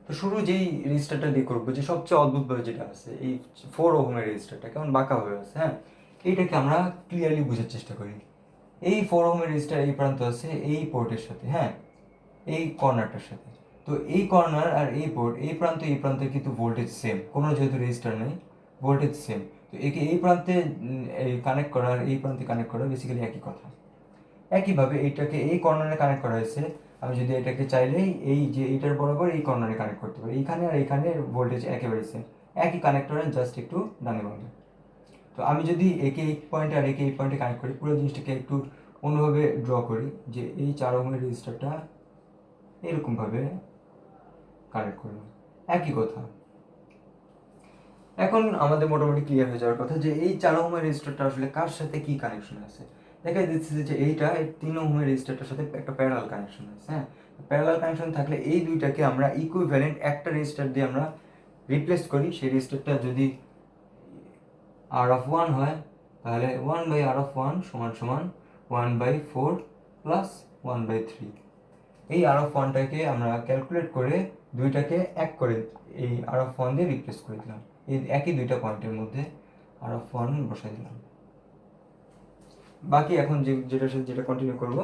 তো শুরু যেই রেজিস্টারটা দিয়ে করবো, যে সবচেয়ে অদ্ভুতভাবে যেটা আছে এই 4 ওহমের রেজিস্টারটা কেমন বাঁকাভাবে আছে, হ্যাঁ। এইটাকে আমরা ক্লিয়ারলি বোঝার চেষ্টা করি। এই 4 ওহমের রেজিস্টার এই প্রান্ত আছে এই পোর্টের সাথে, হ্যাঁ, এই কর্নারটার সাথে। তো এই কর্নার আর এই পোর্ট, এই প্রান্তে কিন্তু ভোল্টেজ সেম, কোনো যেহেতু রেজিস্টার নেই, ভোল্টেজ সেম। তো একে এই প্রান্তে কানেক্ট করা আর এই প্রান্তে কানেক্ট করা বেসিক্যালি একই কথা। একইভাবে এইটাকে এই কর্নারে কানেক্ট করা হয়েছে, আমি যদি এটাকে চাইলেই এই যে এইটার বরাবর এই কর্নারে কানেক্ট করতে পারি, এইখানে আর এইখানে ভোল্টেজ একেবারে সেম, একই কানেক্টরের জাস্ট একটু ডানে বামে। তো আমি যদি একে এই পয়েন্টে আর একে এই পয়েন্টে কানেক্ট করি, পুরো জিনিসটাকে একটু অন্যভাবে ড্র করি, যে এই 4 ওহমের রেজিস্টারটা এরকমভাবে কানেক্ট করলাম, একই কথা। এখন আমাদের মোটামুটি ক্লিয়ার হয়ে যাওয়ার কথা যে এই 4 ওহমের রেজিস্টারটা আসলে কার সাথে কি কানেকশন আছে। দেখা যাচ্ছে যে এইটা 3 ওহমের রেজিস্টারটার সাথে একটা প্যারালাল কানেকশন আছে, হ্যাঁ। প্যারালাল কানেকশন থাকলে এই দুইটাকে আমরা ইকুইভ্যালেন্ট একটা রেজিস্টার দিয়ে আমরা রিপ্লেস করি। সেই রেজিস্টারটা যদি আর অফ 1 হয় তাহলে 1 বাই আর অফ 1 সমান সমান 1/4 প্লাস 1/3। এই আর অফ 1টাকে আমরা ক্যালকুলেট করে দুইটাকে এক করে এই আর অফ 1 দিয়ে রিপ্লেস করে দিলাম, এই একই দুইটা পয়েন্টের মধ্যে আর অফ 1 বসাই দিলাম। বাকি এখন যেটা কন্টিনিউ করব,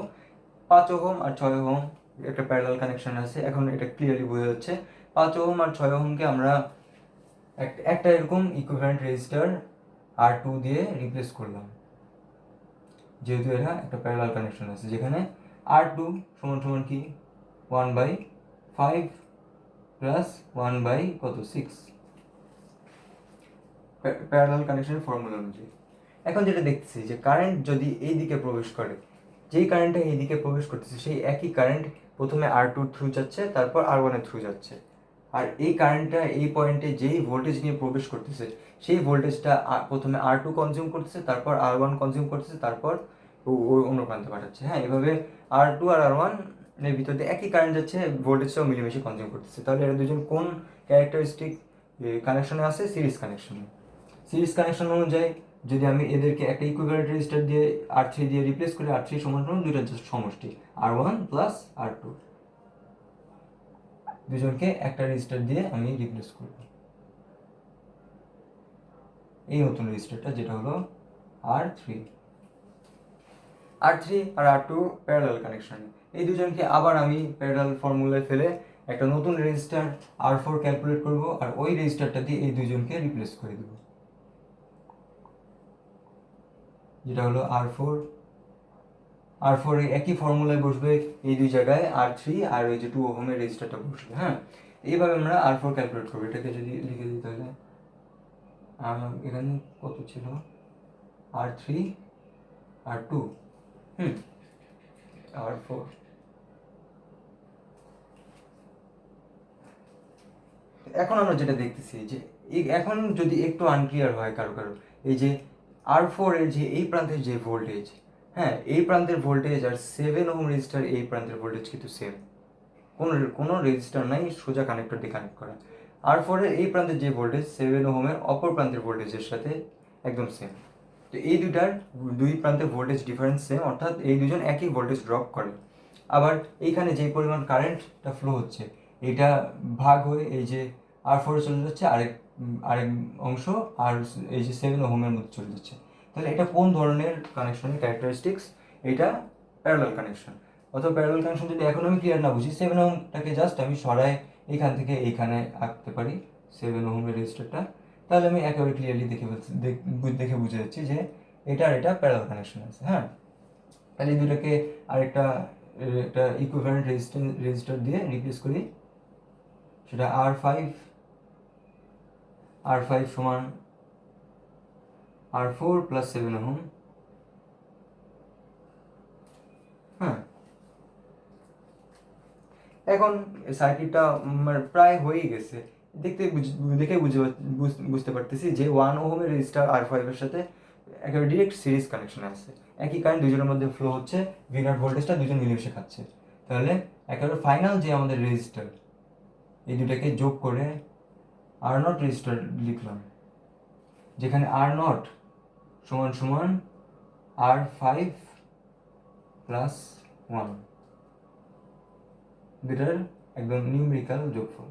5 ওহম আর 6 ওহম একটা প্যারালাল কানেকশন আছে। এখন এটা ক্লিয়ারলি বোঝা যাচ্ছে 5 ওহম আর 6 ওহমকে আমরা একটা এরকম ইকুইভ্যালেন্ট রেজিস্টার R2 দিয়ে রিপ্লেস করলাম, যেহেতু এরা একটা প্যারালাল কানেকশন আছে, যেখানে R2 সমান সমান কি 1/5 প্লাস 1/6 প্যারালাল কানেকশনের ফর্মুলা অনুযায়ী। এখন যেটা দেখতেছি যে কারেন্ট যদি এই দিকে প্রবেশ করে, যেই কারেন্টটা এই দিকে প্রবেশ করতেছে সেই একই কারেন্ট প্রথমে R2 থ্রু যাচ্ছে, তারপর R1 এর থ্রু যাচ্ছে, আর এই কারেন্টটা এই পয়েন্টে যেই ভোল্টেজ নিয়ে প্রবেশ করতেছে সেই ভোল্টেজটা প্রথমে R2 কনজিউম করতেছে, তারপর R1 কনজিউম করতেছে, তারপর অন্য প্রান্তে পাঠাচ্ছে। হ্যাঁ, এভাবে R2 আর R1 এর ভিতর দিয়ে একই কারেন্ট যাচ্ছে, ভোল্টেজটাও মিলেমিশে কনজিউম করতেছে। তাহলে এরা দুজন কোন ক্যারেক্টারিস্টিক কানেকশনে আছে? সিরিজ কানেকশনে। সিরিজ কানেকশন অনুযায়ী যদি আমি এদেরকে একটা ইকুইভ্যালেন্ট রেজিস্টার দিয়ে R3 দিয়ে রিপ্লেস করি, R3 সমান সমান দুইটা জাস্ট সমষ্টি R1 প্লাস R2, দুজনকে একটা রেজিস্টার দিয়ে আমি রিপ্লেস করব। এই নতুন রেজিস্টারটা যেটা হলো R3 আর R2 প্যারালাল কানেকশন। এই দুজনকে আবার আমি প্যারালাল ফর্মুলায় ফেলে একটা নতুন রেজিস্টার R4 ক্যালকুলেট করব, আর ওই রেজিস্টারটা দিয়ে এই দুজনকে রিপ্লেস করে দেব, যেটা হলো R4 একই ফর্মুলায় বসবে এই দুই জায়গায় R3 আর ওই যে 2 ওহমের রেজিস্টারটা বসবে। হ্যাঁ, এইভাবে আমরা R4 ক্যালকুলেট করবো। এটাকে যদি লিখে দিই তাহলে এখানে কত ছিল? R3 R2 R4। এখন আমরা যেটা দেখতেছি যে এখন যদি একটু আনক্লিয়ার হয় কারো কারো, এই যে R4 এর যে এই প্রান্তের যে ভোল্টেজ, হ্যাঁ, এই প্রান্তের ভোল্টেজ আর 7 ওহম রেজিস্টার এই প্রান্তের ভোল্টেজ কিন্তু সেম, কোনো রেজিস্টার নাই, সোজা কানেক্টর দিয়ে কানেক্ট করা। R4 এর এই প্রান্তের যে ভোল্টেজ 7 ওহমের অপর প্রান্তের ভোল্টেজের সাথে একদম সেম। তো এই দুই প্রান্তের ভোল্টেজ ডিফারেন্স সেম, অর্থাৎ এই দুজন একই ভোল্টেজ ড্রপ করে। আবার এইখানে যে পরিমাণ কারেন্টটা ফ্লো হচ্ছে এটা ভাগ হয়ে এই যে R4 চলে যাচ্ছে আরেক আরেক অংশ, আর এই যে 7 ওহমের মধ্যে চলে যাচ্ছে। তাহলে এটা কোন ধরনের কানেকশনের ক্যারেক্টারিস্টিক্স? এটা প্যারালাল কানেকশন। অথবা প্যারালাল কানেকশন যদি এখন আমি ক্লিয়ার না বুঝি, 7 ওহমটাকে জাস্ট আমি সরাই এইখান থেকে এইখানে আঁকতে পারি 7 ওহমের রেজিস্টারটা, তাহলে আমি একেবারে ক্লিয়ারলি দেখে বুঝে যাচ্ছি যে এটা প্যারালাল কানেকশন আছে। হ্যাঁ, তাহলে এই দুটাকে আরেকটা একটা ইকুইভ্যালেন্ট রেজিস্টার দিয়ে রিপ্লেস করি, সেটা R5 সমান R4 প্লাস 7 ওহম। হ্যাঁ, এখন সার্কিটটা প্রায় হয়েই গেছে। দেখে বুঝতে পারতেছি যে 1 ওহমের রেজিস্টার R5 এর সাথে একেবারে ডিরেক্ট সিরিজ কানেকশন আছে, একই কারেন্ট দুজনের মধ্যে ফ্লো হচ্ছে, V0 ভোল্টেজটা দুজন মিলেমিশে খাচ্ছে। তাহলে একেবারে ফাইনাল যে আমাদের রেজিস্টার, এই দুটাকে যোগ করে R0 রেজিস্টার লিখলাম, যেখানে R0 সমান সমান R5 প্লাস 1, দুটার একদম নিউমেরিক্যাল যোগফল।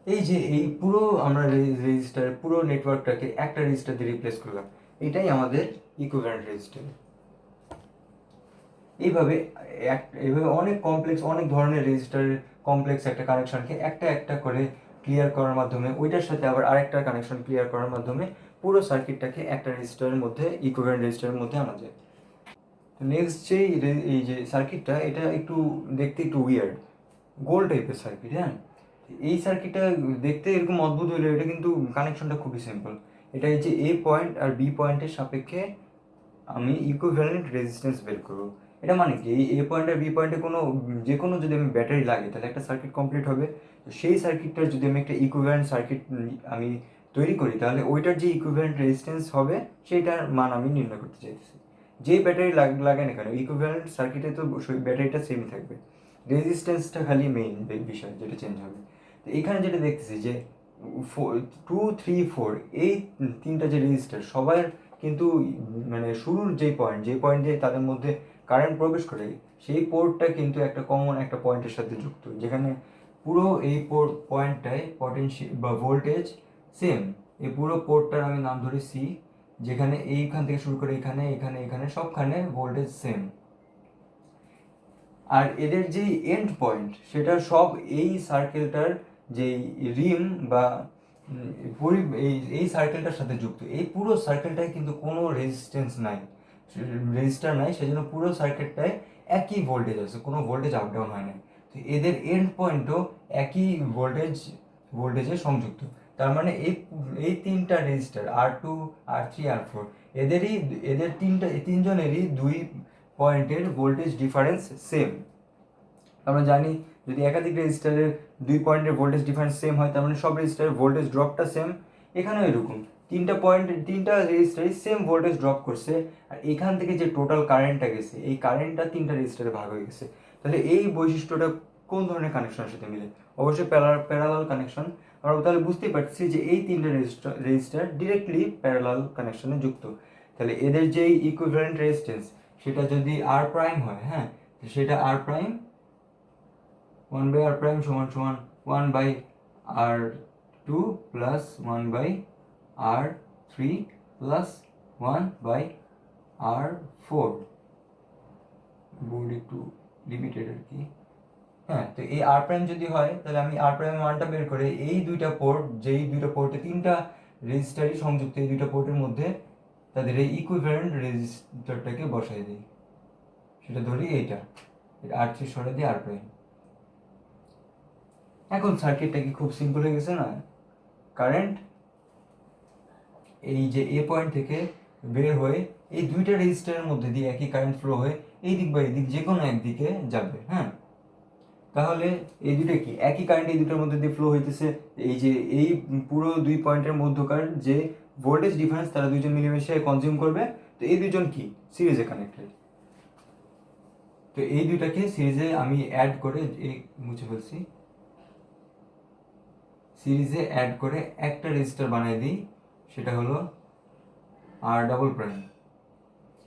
এই যে এই পুরো আমরা রেজিস্টার পুরো নেটওয়ার্কটাকে একটা রেজিস্টার দিয়ে রিপ্লেস করলাম, এটাই আমাদের ইকুইভ্যালেন্ট রেজিস্টার। এইভাবে অনেক ধরনের রেজিস্টারের কমপ্লেক্স একটা কানেকশনকে একটা করে ক্লিয়ার করার মাধ্যমে, ওইটার সাথে আবার আরেকটা কানেকশন ক্লিয়ার করার মাধ্যমে পুরো সার্কিটটাকে একটা রেজিস্টারের মধ্যে, ইকুইভ্যালেন্ট রেজিস্টারের মধ্যে আনা যায়। নেক্সট এই যে সার্কিটটা, এটা একটু দেখতে একটু উইয়ার্ড, গোল টাইপের সার্কিট। হ্যাঁ, এই সার্কিটটা দেখতে এরকম অদ্ভুত হলেও এটা কিন্তু কানেকশনটা খুবই সিম্পল। এটা এই যে এ পয়েন্ট আর বি পয়েন্টের সাপেক্ষে আমি ইকুইভ্যালেন্ট রেজিস্ট্যান্স বের করবো। এটা মানে কি, এই এ পয়েন্ট আর বি পয়েন্টে যে কোনো যদি আমি ব্যাটারি লাগে তাহলে একটা সার্কিট কমপ্লিট হবে। তো সেই সার্কিটটার যদি আমি একটা ইকুইভ্যালেন্ট সার্কিট আমি তৈরি করি, তাহলে ওইটার যে ইকুইভ্যালেন্ট রেজিস্ট্যান্স হবে সেইটার মান আমি নির্ণয় করতে চাইতেছি। যেই ব্যাটারি লাগে না কেন, ইকুইভ্যালেন্ট সার্কিটে তো ব্যাটারিটা সেমই থাকবে, রেজিস্ট্যান্সটা খালি মেইন বিষয় যেটা চেঞ্জ হবে। তো এখানে যেটা দেখতেছি যে 2, 3, 4 এই তিনটা যে রেজিস্টার সবার কিন্তু মানে শুরুর যে পয়েন্ট দিয়ে তাদের মধ্যে কারেন্ট প্রবেশ করে, সেই পোর্টটা কিন্তু একটা কমন একটা পয়েন্টের সাথে যুক্ত, যেখানে পুরো এই পয়েন্টটায় পটেনশিয়াল বা ভোল্টেজ সেম। এই পুরো পোর্টটার আমি নাম ধরি সি, যেখানে এইখান থেকে শুরু করে এখানে এখানে এখানে সবখানে ভোল্টেজ সেম। আর এদের যে এন্ড পয়েন্ট সেটা সব এই সার্কেলটার যেই রিম বা এই সার্কেলটার সাথে যুক্ত। এই পুরো সার্কেলটায় কিন্তু কোনো রেজিস্টার নাই, সেজন্য পুরো সার্কিটটায় একই ভোল্টেজ আছে, কোনো ভোল্টেজ আপ ডাউন হয় না। তো এদের এন্ড পয়েন্টও একই ভোল্টেজে সংযুক্ত। তার মানে এই তিনটা রেজিস্টার R2, R3, R4 এদের তিনজনেরই দুই পয়েন্টের ভোল্টেজ ডিফারেন্স সেম। আমরা জানি যদি একাধিক রেজিস্টারের 2 পয়েন্টের ভোল্টেজ ডিফারেন্স সেম হয় তার মানে সব রেজিস্টারের ভোল্টেজ ড্রপটা সেম। এখানেও এরকম তিনটা রেজিস্টারই সেম ভোল্টেজ ড্রপ করছে, আর এখান থেকে যে টোটাল কারেন্টটা গেছে এই কারেন্টটা 3টা রেজিস্টারে ভাগ হয়ে গেছে। তাহলে এই বৈশিষ্ট্যটা কোন ধরনের কানেকশনের সাথে মিলে? অবশ্যই প্যারালাল কানেকশন। আমরা তাহলে বুঝতেই পারছি যে এই 3টা রেজিস্টার ডিরেক্টলি প্যারালাল কানেকশনে যুক্ত। তাহলে এদের যেই ইকুইভ্যালেন্ট রেজিস্ট্যান্স সেটা যদি আর প্রাইম হয়, হ্যাঁ, সেটা আর প্রাইম 1/r প্রাইম সমান সমান 1/r2 plus 1/r3 plus 1/r4। Board একটু লিমিটেড আর কি। হ্যাঁ, তো এই আর প্রাইম যদি হয় তাহলে আমি আর প্রাইমের মানটা বের করে এই দুইটা পোর্ট, যেই দুইটা পোর্টে 3টা রেজিস্টারই সংযুক্ত, এই দুইটা পোর্টের মধ্যে তাদের এই ইকুইভ্যালেন্ট রেজিস্টারটাকে বসাই দিই। সেটা ধরি এইটা R3 সরাই দিই আর প্রাইম। এখন সার্কিটটা কি খুব সিম্পল হয়ে গেছে না? কারেন্ট এই যে এ পয়েন্ট থেকে বের হয়ে এই দুইটা রেজিস্টারের মধ্যে দিয়ে একই কারেন্ট ফ্লো হয়ে এই দিক বা এই দিক যে কোনো একদিকে যাবে। হ্যাঁ, তাহলে এই দুটো কি একই কারেন্ট এই দুটোর মধ্যে দিয়ে ফ্লো হইতেছে। এই যে এই পুরো 2 পয়েন্টের মধ্যকার যে ভোল্টেজ ডিফারেন্স তারা দুইজন মিলেমিশে কনজিউম করবে। তো এই দুইজন কি সিরিজে কানেক্টেড। তো এই দুইটাকে সিরিজে আমি অ্যাড করে এই মুছে ফেলছি, সিরিজে অ্যাড করে একটা রেজিস্টার বানিয়ে দিই, সেটা হলো আর ডাবল প্রাইম,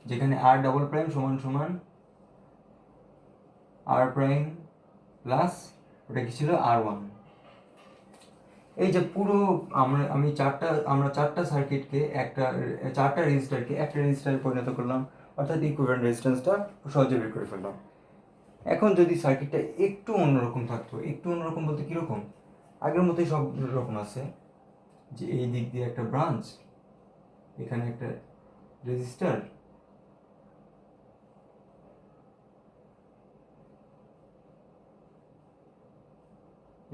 যেখানে আর ডাবল প্রাইম সমান সমান আর প্রাইম প্লাস ওটা কি ছিল R1। এই যে পুরো আমরা চারটা সার্কিটকে চারটা রেজিস্টারকে একটা রেজিস্টারে পরিণত করলাম, অর্থাৎ ইকুইভ্যালেন্ট রেজিস্ট্যান্সটা সহজে বের করে ফেললাম। এখন যদি সার্কিটটা একটু অন্যরকম থাকতো, একটু অন্যরকম বলতে কীরকম, আগের মতোই সব রকম আছে, যে এই দিক দিয়ে একটা ব্রাঞ্চ, এখানে একটা রেজিস্টার,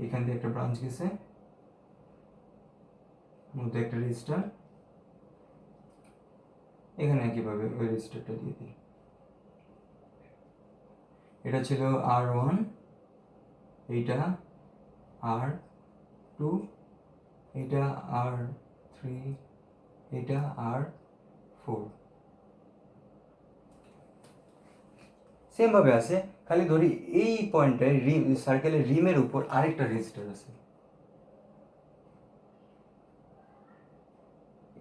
এখান দিয়ে একটা ব্রাঞ্চ গেছে, মধ্যে একটা রেজিস্টার, এখানে একইভাবে ওই রেজিস্টারটা দিয়ে দিই। এটা ছিল R1, এইটা R2, এটা R3, এটা R4। সেমভাবে আছে, খালি ধরি এই পয়েন্টটায় সার্কেলের রিমের উপর আরেকটা রেজিস্টার আছে।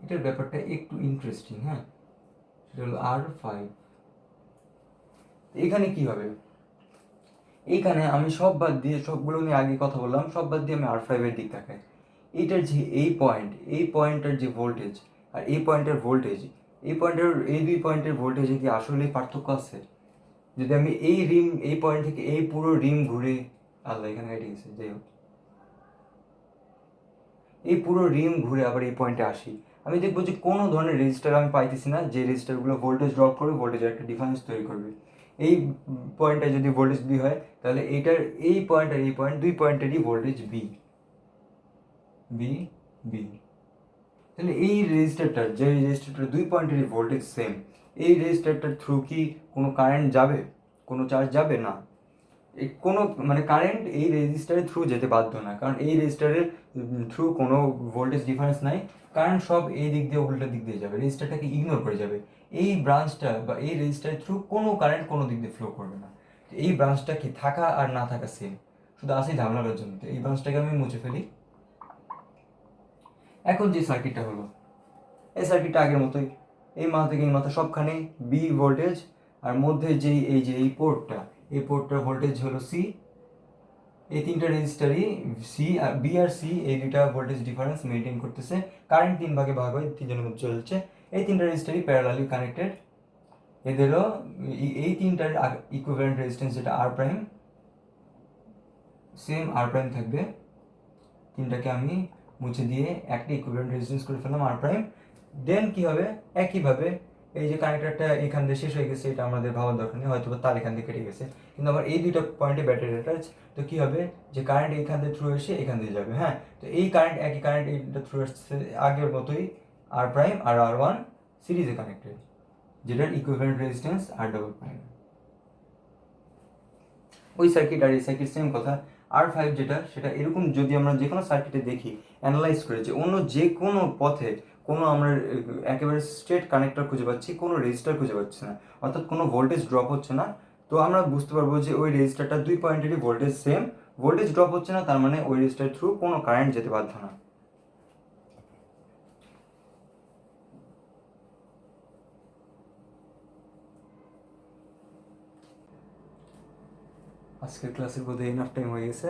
এটার ব্যাপারটা একটু ইন্টারেস্টিং। হ্যাঁ, সেটা হলো R5। এখানে কি হবে? এইখানে আমি সব বাদ দিয়ে, সবগুলো নিয়ে আগে কথা বললাম, সব বাদ দিয়ে আমি R5 এর দিক তাকাই। এইটার যে এই পয়েন্টের যে ভোল্টেজ আর এই পয়েন্টের ভোল্টেজ, এই 2 পয়েন্টের ভোল্টেজে কি আসলে পার্থক্য আছে? যদি আমি এই পয়েন্ট থেকে এই পুরো রিম ঘুরে, আল্লাহ এখানে কেটে গেছে, যাই হোক, এই পুরো রিম ঘুরে আবার এই পয়েন্টে আসি, আমি দেখবো যে কোনো ধরনের রেজিস্টার আমি পাইতেছি না যে রেজিস্টারগুলো ভোল্টেজ ড্রপ করে ভোল্টেজের একটা ডিফারেন্স তৈরি করবে। এই পয়েন্টটা যদি ভোল্টেজ বি হয় তাহলে এইটার এই পয়েন্ট আর এই পয়েন্ট 2 পয়েন্টেরই ভোল্টেজ বি বি বি। তাহলে এই রেজিস্টারটার, যে রেজিস্টারটার 2 পয়েন্টেরই ভোল্টেজ সেম, এই রেজিস্টারটার থ্রু কি কোনো কারেন্ট যাবে, কোনো চার্জ যাবে না? কোনো মানে কারেন্ট এই রেজিস্টারের থ্রু যেতে বাধ্য না, কারণ এই রেজিস্টারের থ্রু কোনো ভোল্টেজ ডিফারেন্স নাই, কারেন্ট সব এই দিক দিয়ে উল্টো দিক দিয়ে যাবে, রেজিস্টারটাকে ইগনোর করে যাবে। এই ব্রাঞ্চটা বা এই রেজিস্টারের থ্রু কোনো কারেন্ট কোনো দিক দিয়ে ফ্লো করবে না। এই ব্রাঞ্চটা কি থাকা আর না থাকা সেম, শুধু আসি ঝামেলার জন্য। এই ব্রাঞ্চটাকে আমি মুছে ফেলি। এখন যে সার্কিটটা হলো, এই সার্কিটটা আগের মতোই, এই মাথা থেকে এই মাথা সবখানে বি ভোল্টেজ, আর মধ্যে এই পোর্টটার ভোল্টেজ হলো সি। এই 3টা রেজিস্টারই সি আর বি আর সি, এই 2টা ভোল্টেজ ডিফারেন্স মেনটেন করতেছে। কারেন্ট 3 ভাগে ভাগ হয়, 3জনের মধ্যে চলছে। এই 3টা রেজিস্টারই প্যারালালি কানেক্টেড। এদেরও এই 3টার ইকুইভ্যালেন্ট রেজিস্ট্যান্স যেটা আর প্রাইম, সেম আর প্রাইম থাকবে। 3টাকে আমি মুছে দিয়ে একটা ইকুইভ্যালেন্ট রেজিস্ট্যান্স করে ফেললাম আর প্রাইম। দেন কি হবে? একইভাবে এই যে কানেক্টরটা এখান দিয়ে শেষ হয়ে গেছে, এটা আমাদের ভাবার দরকার নেই, হয়তো তার এখান দিয়ে কেটে গেছে, কিন্তু আবার এই 2টা পয়েন্টে ব্যাটারি অ্যাটাচ। তো কি হবে, যে কারেন্ট এখান দিয়ে থ্রু এসে এখান দিয়ে যাবে। হ্যাঁ, তো এই কারেন্ট, একই কারেন্ট এইটা থ্রু আসছে আগের মতোই, আর প্রাইম আর R1 সিরিজে কানেক্টেড, যেটার ইকুইভ্যালেন্ট রেজিস্ট্যান্স আর ডাবল প্রাইম। ওই সার্কিট আর এই সার্কিট সেম কথা। R5 যেটা, সেটা এরকম যদি আমরা যে কোনো সার্কিটে দেখি, অ্যানালাইজ করে যে অন্য যে কোনো পথে কোনো আমরা একেবারে স্ট্রেট কানেক্টর খুঁজে পাচ্ছি, কোনো রেজিস্টার খুঁজে পাচ্ছি না, অর্থাৎ কোনো ভোল্টেজ ড্রপ হচ্ছে না, তো আমরা বুঝতে পারবো যে ওই রেজিস্টারটা 2 পয়েন্টেরই ভোল্টেজ সেম, ভোল্টেজ ড্রপ হচ্ছে না, তার মানে ওই রেজিস্টার থ্রু কোনো কারেন্ট যেতে বাধ্য না। আজকের ক্লাসের বোধহয় এনাফ টাইম হয়ে গেছে,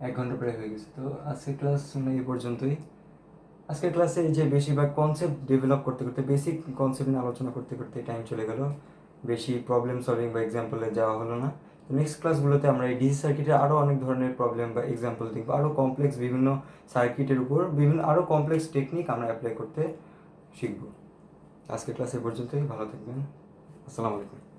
1 ঘন্টা প্রায় হয়ে গেছে। তো আজকের ক্লাস এই পর্যন্তই। আজকের ক্লাসে এই যে বেশিরভাগ কনসেপ্ট ডেভেলপ করতে করতে, বেসিক কনসেপ্ট নিয়ে আলোচনা করতে করতে টাইম চলে গেল, বেশি প্রবলেম সলভিং বা এক্সাম্পলে যাওয়া হলো না। তো নেক্সট ক্লাসগুলোতে আমরা এই ডিসি সার্কিটের আরও অনেক ধরনের প্রবলেম বা এক্সাম্পল দেখবো, আরও কমপ্লেক্স বিভিন্ন সার্কিটের উপর বিভিন্ন আরও কমপ্লেক্স টেকনিক আমরা অ্যাপ্লাই করতে শিখব। আজকের ক্লাসের পর্যন্তই, ভালো থাকবেন, আসসালামু আলাইকুম।